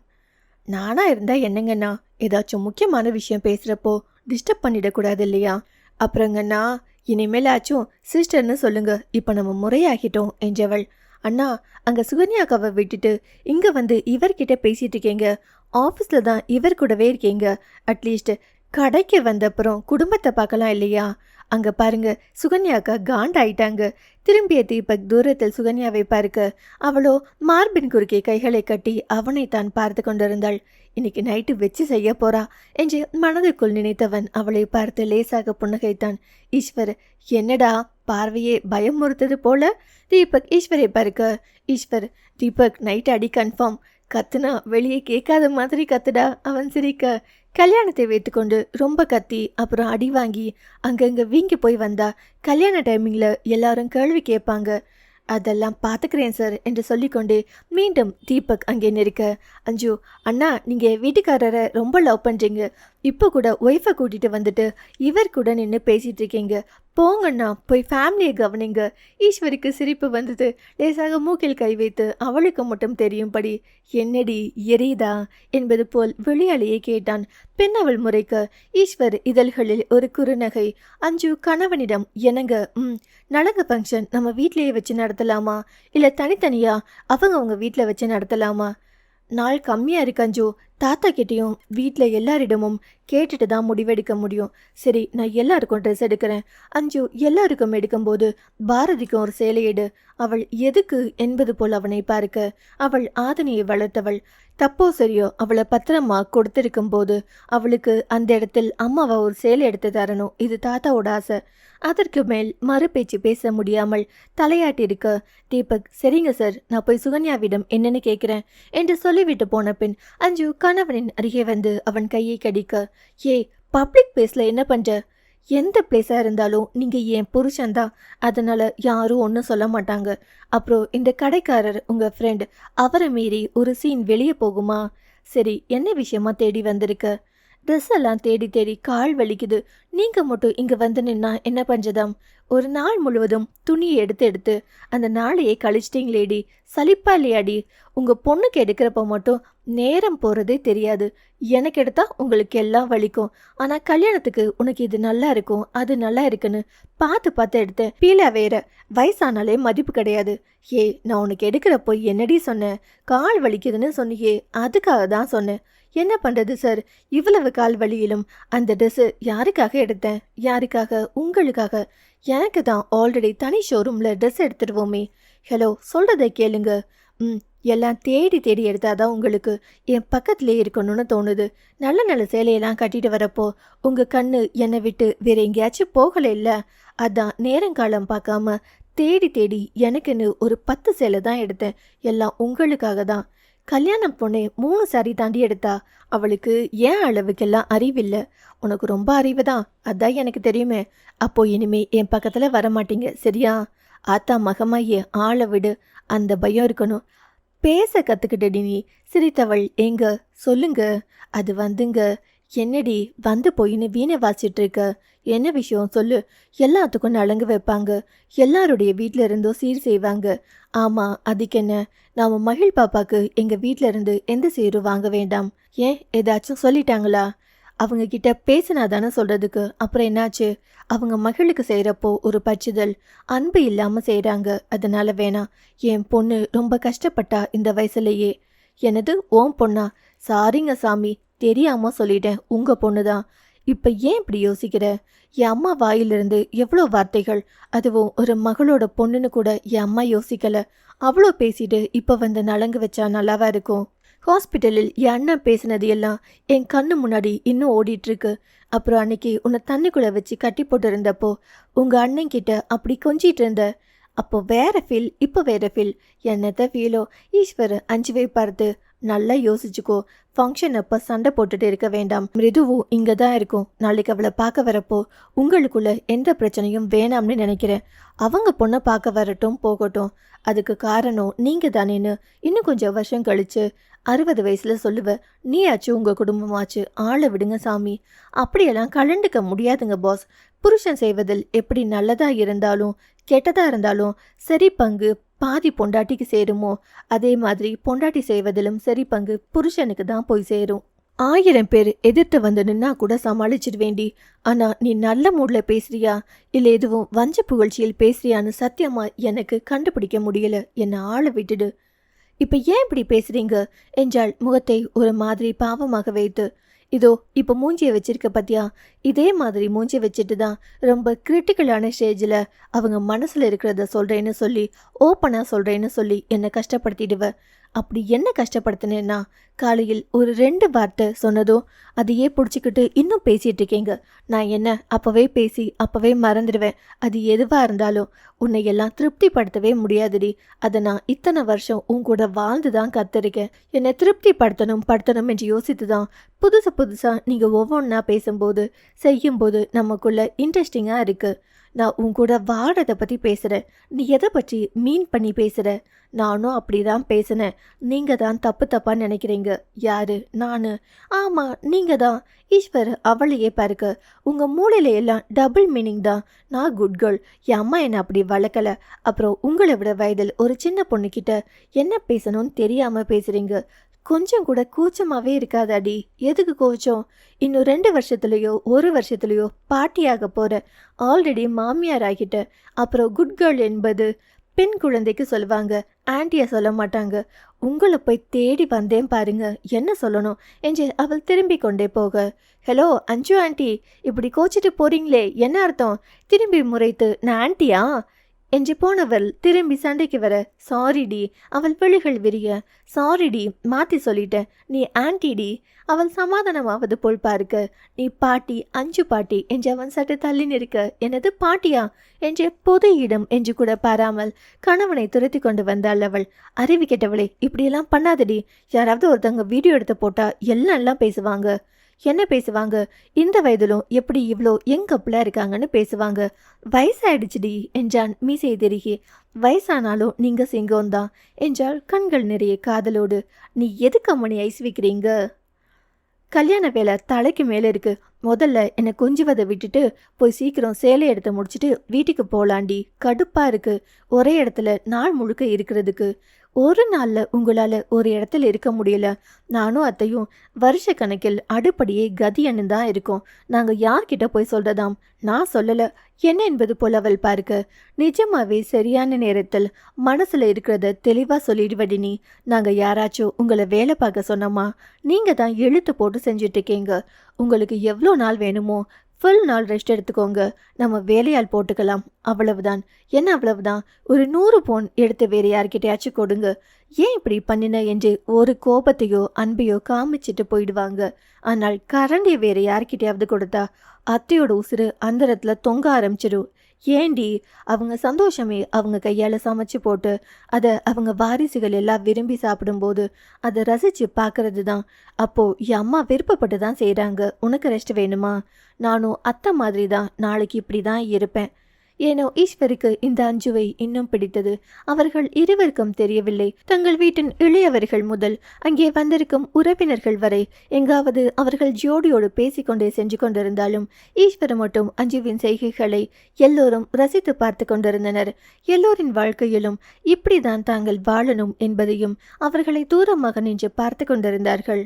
நானா இருந்தா என்னங்கண்ணா, ஏதாச்சும் முக்கியமான விஷயம் பேசுறப்போ டிஸ்டர்ப் பண்ணிடக்கூடாது இல்லையா? அப்புறங்கண்ணா, இனிமேலாச்சும் சிஸ்டர்னு சொல்லுங்க. இப்ப நம்ம முறையாகிட்டோம் என்றவள். அண்ணா, அங்க சுகன்யாக்காவை விட்டுட்டு இங்க வந்து இவர்கிட்ட பேசிட்டு இருக்கீங்க. ஆஃபீஸ்ல தான் இவர் கூடவே இருக்கீங்க. அட்லீஸ்ட் கடைக்கு வந்த அப்புறம் குடும்பத்தை பார்க்கலாம் இல்லையா? அங்க பாருங்க, சுகன்யாக்கா காண்டாயிட்டாங்க. திரும்பிய தீபக் தூரத்தில் சுகன்யாவை பார்க்க, அவளோ மார்பின் குறுக்கே கைகளை கட்டி அவனை தான் பார்த்து கொண்டிருந்தாள். இன்னைக்கு நைட்டு வச்சு செய்ய போறா என்று மனதுக்குள் நினைத்தவன் அவளை பார்த்து லேசாக புன்னகைத்தான். ஈஸ்வர், என்னடா பார்வையே பயமுறுத்தது போல? தீபக் ஈஸ்வரை பார்க்க, ஈஸ்வர், தீபக் நைட் அடி கன்ஃபார்ம். கத்துனா வெளியே கேட்காத மாதிரி கத்துடா. அவன் சிரிக்க, கல்யாணத்தை வைத்துக்கொண்டு ரொம்ப கத்தி அப்புறம் அடி வாங்கி அங்கங்க வீங்கி போய் வந்தா கல்யாண டைமிங்ல எல்லாரும் கேள்வி கேட்பாங்க. அதெல்லாம் பார்த்துக்கிறேன் சார் என்று சொல்லிக்கொண்டே மீண்டும் தீபக் அங்கே நிற்க, அஞ்சு, அண்ணா, நீங்கள் வீட்டுக்காரரை ரொம்ப லவ் பண்ணுறீங்க. இப்போ கூட ஒய்ஃபை கூட்டிகிட்டு வந்துட்டு இவர் கூட நின்று பேசிகிட்டு இருக்கீங்க. போங்கண்ணா, போய் ஃபேமிலியை கவனிங்க. ஈஸ்வரிக்கு சிரிப்பு வந்தது. லேசாக மூக்கில் கை வைத்து அவளுக்கு மட்டும் தெரியும்படி, என்னடி எரியுதா என்பது போல் வெளியாலேயே கேட்டான். பின் அவள் முறைக்க ஈஸ்வர் இதழ்களில் ஒரு குறுநகை. அஞ்சு கணவனிடம், என்னங்க, நலங்கு ஃபங்க்ஷன் நம்ம வீட்லேயே வச்சு நடத்தலாமா, இல்லை தனித்தனியா அவங்க வீட்டில் வச்சு நடத்தலாமா? நாள் கம்மியாக இருக்கு அஞ்சு. தாத்தா கிட்டேயும் வீட்டில் எல்லாரிடமும் கேட்டுட்டு தான் முடிவெடுக்க முடியும். சரி, நான் எல்லாருக்கும் ட்ரெஸ் எடுக்கிறேன். அஞ்சு எல்லாருக்கும் எடுக்கும்போது பாரதிக்கும் ஒரு சேலை எடு. அவள் எதுக்கு என்பது போல் அவனை பார்க்க, அவள் ஆதனியை வளர்த்தவள். தப்போ சரியோ அவளை பத்திரமா கொடுத்திருக்கும் போது அவளுக்கு அந்த இடத்தில் அம்மாவை ஒரு சேலை எடுத்து தரணும். இது தாத்தாவோட ஆசை. அதற்கு மேல் மறுபேச்சு பேச முடியாமல் தலையாட்டிருக்க தீபக், சரிங்க சார், நான் போய் சுகன்யாவிடம் என்னன்னு கேட்குறேன் என்று சொல்லிவிட்டு போன பின் அஞ்சு கணவனின் அருகே வந்து அவன் கையை கடிக்க, பப்ளிக் பிளேஸில் என்ன பண்ணுற? எந்த பிளேஸாக இருந்தாலும் நீங்கள் என் புருஷன்தான், அதனால் யாரும் ஒன்றும் சொல்ல மாட்டாங்க. அப்புறம் இந்த கடைக்காரர் உங்கள் ஃப்ரெண்ட், அவரை மீறி ஒரு சீன் வெளியே போகுமா? சரி, என்ன விஷயமா தேடி வந்திருக்க? ட்ரெஸ் எல்லாம் தேடி தேடி கால் வலிக்குது. நீங்கள் மட்டும் இங்கே வந்து நின்னா என்ன பஞ்சதாம்? ஒரு நாள் முழுவதும் துணியை எடுத்து எடுத்து அந்த நாளையே கழிச்சிட்டிங்களேடி, சலிப்பா இல்லையாடி? உங்கள் பொண்ணுக்கு எடுக்கிறப்ப மட்டும் நேரம் போகிறதே தெரியாது. எனக்கு எடுத்தா உங்களுக்கு எல்லாம் வலிக்கும். ஆனால் கல்யாணத்துக்கு உனக்கு இது நல்லா இருக்கும், அது நல்லா இருக்குன்னு பார்த்து பார்த்து எடுத்தேன். பீலா வேற, வயசானாலே மதிப்பு கிடையாது. நான் உனக்கு எடுக்கிறப்போ என்னடி சொன்னேன்? கால் வலிக்குதுன்னு சொன்னியே, அதுக்காக தான் சொன்னேன். என்ன பண்ணுறது சார், இவ்வளவு கால் வலியிலும் அந்த ட்ரெஸ்ஸு யாருக்காக எடுத்தேன்? யாருக்காக? உங்களுக்காக. எனக்கு தான் ஆல்ரெடி தனி ஷோரூமில் ட்ரெஸ் எடுத்துடுவோமே. ஹலோ, சொல்கிறத கேளுங்க. எல்லாம் தேடி தேடி எடுத்தாதான் உங்களுக்கு என் பக்கத்துலேயே இருக்கணும்னு தோணுது. நல்ல நல்ல சேலையெல்லாம் கட்டிட்டு வரப்போ உங்கள் கண்ணு என்னை விட்டு வேற எங்கேயாச்சும் போகலை இல்லை? அதான் நேரங்காலம் பார்க்காம தேடி தேடி எனக்குன்னு ஒரு 10 சேலை தான் எடுத்தேன். எல்லாம் உங்களுக்காக தான். கல்யாணம் பொண்ணே 3 சாரி தாண்டி எடுத்தா. அவளுக்கு ஏன் அளவுக்கெல்லாம் அறிவில்லை. உனக்கு ரொம்ப அறிவு தான், அதான் எனக்கு தெரியுமே. அப்போ இனிமே என் பக்கத்தில் வரமாட்டீங்க, சரியா? ஆத்தா மகமாயே ஆளை விடு, அந்த பயம் இருக்கணும். பேச கற்றுக்கிட்டடி நீ. சிரித்தவள், எங்க சொல்லுங்க. அது வந்துங்க. என்னடி வந்து போயின்னு வீணை வாசிட்டு இருக்க? என்ன விஷயம் சொல்லு. எல்லாத்துக்கும் நலங்கு வைப்பாங்க, எல்லாருடைய வீட்டில இருந்தும் சீர் செய்வாங்க. ஆமாம், அதுக்கு என்ன? நாம் மகிழ் பாப்பாக்கு எங்கள் வீட்டில இருந்து எந்த சீரும் வாங்க வேண்டாம். ஏன், ஏதாச்சும் சொல்லிட்டாங்களா? அவங்க கிட்ட பேசினா தானே சொல்கிறதுக்கு. அப்புறம் என்னாச்சு? அவங்க மகளுக்கு செய்கிறப்போ ஒரு பச்சுதல், அன்பு இல்லாமல் செய்கிறாங்க, அதனால வேணாம். என் பொண்ணு ரொம்ப கஷ்டப்பட்டா இந்த வயசுலையே. எனது ஓம் பொண்ணா? சாரிங்க சாமி, தெரியாமல் சொல்லிட்டேன், உங்கள் பொண்ணு தான். இப்போ ஏன் இப்படி யோசிக்கிற? என் அம்மா வாயிலிருந்து எவ்வளோ வார்த்தைகள், அதுவும் ஒரு மகளோட பொண்ணுன்னு கூட என் அம்மா யோசிக்கலை. அவ்வளோ பேசிட்டு இப்போ வந்து நலங்கு வச்சா நல்லாவா இருக்கும்? ஹாஸ்பிட்டலில் என் அண்ணன் பேசினது எல்லாம் என் கண்ணு முன்னாடி இன்னும் ஓடிட்டுருக்கு. அப்புறம் அன்னைக்கு உன்னை தண்ணிக்குள்ளே வச்சு கட்டி போட்டு இருந்தப்போ உங்கள் அண்ணன் கிட்ட அப்படி கொஞ்சிட்டு இருந்த. அப்போ வேற ஃபீல், இப்போ வேற ஃபீல். என்னத்த ஃபீலோ? ஈஸ்வர் 5 பார்த்து நல்லா யோசிச்சுக்கோ. ஃபங்க்ஷன் அப்போ சண்டை போட்டுட்டு இருக்க வேண்டாம். மிருதுவும் இங்கே தான் இருக்கும். நாளைக்கு அவளை பார்க்க வரப்போ உங்களுக்குள்ள எந்த பிரச்சனையும் வேணாம்னு நினைக்கிறேன். அவங்க பொண்ணை பார்க்க வரட்டும், போகட்டும். அதுக்கு காரணம் நீங்கள் தானேன்னு இன்னும் கொஞ்சம் வருஷம் கழிச்சு 60 வயசில் சொல்லுவ. நீயாச்சு உங்கள் குடும்பமாச்சு, ஆளை விடுங்க சாமி. அப்படியெல்லாம் கலண்டுக்க முடியாதுங்க பாஸ். புருஷன் செய்வதில் எப்படி நல்லதாக இருந்தாலும் கெட்டதாக இருந்தாலும் சரி பங்கு பாதி பொண்டாட்டிக்கு சேருமோ, அதே மாதிரி பொண்டாட்டி செய்வதிலும் சரி பங்கு புருஷனுக்கு தான் போய் சேரும். 1000 பேர் எதிர்த்து வந்து நின்னா கூட சமாளிச்சிடுவேண்டி. ஆனால் நீ நல்ல மூடில் பேசுறியா இல்லை எதுவும் வஞ்ச புகழ்ச்சியில் பேசுறியான்னு சத்தியமா எனக்கு கண்டுபிடிக்க முடியல. என்னை ஆளை விட்டுடு. இப்போ ஏன் இப்படி பேசுறீங்க என்றால் முகத்தை ஒரு மாதிரி பாவமாக வைத்து. இதோ இப்போ மூஞ்சியை வச்சிருக்க பத்தியா? இதே மாதிரி மூஞ்சி வச்சுட்டு தான் ரொம்ப கிரிட்டிக்கலான ஸ்டேஜில் அவங்க மனசில் இருக்கிறத சொல்கிறேன்னு சொல்லி ஓப்பனாக சொல்கிறேன்னு சொல்லி என்னை கஷ்டப்படுத்திடுவ. அப்படி என்ன கஷ்டப்படுத்தினேன்னா, காலையில் ஒரு 2 வார்த்தை சொன்னதும் அதையே பிடிச்சிக்கிட்டு இன்னும் பேசிகிட்டு இருக்கீங்க. நான் என்ன அப்போவே பேசி அப்போவே மறந்துடுவேன். அது எதுவாக இருந்தாலும் உன்னை எல்லாம் திருப்திப்படுத்தவே முடியாதுடி. அதை நான் இத்தனை வருஷம் உன் கூட வாழ்ந்து தான் கற்றுருக்கேன். என்னை திருப்திப்படுத்தணும் என்று யோசித்து தான் புதுசாக நீங்கள் ஒவ்வொன்றா பேசும்போது செய்யும்போது நமக்குள்ள இன்ட்ரெஸ்டிங்காக இருக்குது. நான் உன் கூட வாழறதை பற்றி பேசுகிறேன். நீ எதை பற்றி மீன் பண்ணி பேசுகிற? நானும் அப்படி தான் பேசினேன். நீங்கள் தான் தப்பாக நினைக்கிறீங்க. யாரு? நான். ஆமாம், நீங்கள் தான். ஈஸ்வர் அவளையே பாருக்க. உங்கள் மூளையில எல்லாம் டபுள் மீனிங் தான். நான் குட் கேர்ள், என் அம்மா என்னை அப்படி வளர்க்கலை. அப்புறம் உங்களை விட வயதில் ஒரு சின்ன பொண்ணுக்கிட்ட என்ன பேசணும்னு தெரியாமல் பேசுகிறீங்க. கொஞ்சம் கூட கூச்சமாகவே இருக்காதாடி. எதுக்கு கோச்சம்? இன்னும் 2 வருஷத்துலேயோ 1 வருஷத்துலேயோ பாட்டியாக போகிற. ஆல்ரெடி மாமியார் ஆகிட்ட. அப்புறம் குட் கேர்ள் என்பது பெண் குழந்தைக்கு சொல்லுவாங்க, ஆன்ட்டியை சொல்ல மாட்டாங்க. உங்களை போய் தேடி வந்தேன் பாருங்க, என்ன சொல்லணும் என்று அவள் திரும்பி கொண்டே போக, ஹலோ அஞ்சு ஆண்டி, இப்படி கோச்சிட்டு போறீங்களே, என்ன அர்த்தம்? திரும்பி முறைத்து, நான் ஆன்ட்டியா என்று போனவள் திரும்பி சண்டைக்கு வர, சாரிடி. அவள் விழிகள் விரிய, சாரிடி, மாற்றி சொல்லிட்டேன், நீ ஆன்டிடி. அவள் சமாதானமாவது போல் பார்க்க, நீ பாட்டி, அஞ்சு பாட்டி என்று அவன் சற்று தள்ளி நிற்க, எனது பாட்டியா என்று பொது இடம் என்று கூட பாராமல் கணவனை துரத்தி கொண்டு வந்தாள் அவள். அறிவு கெட்டவளே, இப்படியெல்லாம் பண்ணாதடி. யாராவது ஒருத்தவங்க வீடியோ எடுத்து போட்டா எல்லாம் பேசுவாங்க. என்ன பேசுவாங்க? இந்த வயதிலும் எப்படி இவ்வளோ கப்பலாக இருக்காங்கன்னு பேசுவாங்க. வயசாயிடுச்சுடி என்றான் மீசை திருகி. வயசானாலும் நீங்க சிங்கம்தான் என்றாள் கண்கள் நிறைய காதலோடு. நீ எதுக்கு அம்மனி ஐஸ் வைக்கிறீங்க? கல்யாண வேலை தலைக்கு மேலே இருக்கு. முதல்ல என்னை கொஞ்சுவதை விட்டுட்டு போய் சீக்கிரம் சேலை எடுத்து முடிச்சுட்டு வீட்டுக்கு போலாண்டி. கடுப்பா இருக்கு ஒரே இடத்துல நாள் முழுக்க இருக்கிறதுக்கு. ஒரு நாளில் உங்களால் ஒரு இடத்துல இருக்க முடியல. நானும் அத்தையும் வருஷ கணக்கில் அடுப்படியே கதியன்னு தான் இருக்கோம். நாங்கள் யார்கிட்ட போய் சொல்றதாம்? நான் சொல்லலை என்ன என்பது போல அவள் பார்க்க, நிஜமாவே சரியான நேரத்தில் மனசில் இருக்கிறத தெளிவாக சொல்லிடுவடி நீ. நாங்கள் யாராச்சும் உங்களை வேலை பார்க்க சொன்னோமா? நீங்கள் தான் இழுத்து போட்டு செஞ்சுட்டு இருக்கீங்க. உங்களுக்கு எவ்வளோ நாள் வேணுமோ ஃபுல் நாள் ரெஸ்ட் எடுத்துக்கோங்க. நம்ம வேலையால் போட்டுக்கலாம். அவ்வளவுதான். என்ன அவ்வளவுதான்? ஒரு 100 பவுன் எடுத்து வேறு யார்கிட்டயாச்சும் கொடுங்க. ஏன் இப்படி பண்ணின என்று ஒரு கோபத்தையோ அன்பையோ காமிச்சிட்டு போயிடுவாங்க. ஆனால் கரண்டியை வேறு யார்கிட்டயாவது கொடுத்தா அத்தையோட உசுறு அந்தரத்துல தொங்க ஆரம்பிச்சிடும். ஏண்டி? அவங்க சந்தோஷமே அவங்க கையால் சமைச்சு போட்டு அதை அவங்க வாரிசுகள் எல்லாம் விரும்பி சாப்பிடும்போது அதை ரசித்து பார்க்கறது தான். அப்போது என் அம்மா விருப்பப்பட்டு தான் செய்கிறாங்க. உனக்கு ரெஸ்ட் வேணுமா? நானும் அத்தை மாதிரி தான் நாளைக்கு இப்படி தான் இருப்பேன். ஏனோ ஈஸ்வருக்கு இந்த அஞ்சுவை இன்னும் பிடித்தது. அவர்கள் இருவருக்கும் தெரியவில்லை. தங்கள் வீட்டின் இளையவர்கள் முதல் அங்கே வந்திருக்கும் உறவினர்கள் வரை எங்காவது அவர்கள் ஜோடியோடு பேசிக்கொண்டே சென்று கொண்டிருந்தாலும் ஈஸ்வர் மட்டும் அஞ்சுவின் செய்கைகளை எல்லோரும் ரசித்து பார்த்து கொண்டிருந்தனர். எல்லோரின் வாழ்க்கையிலும் இப்படிதான் தாங்கள் வாழணும் என்பதையும் அவர்களை தூரமாக நின்று பார்த்து கொண்டிருந்தார்கள்.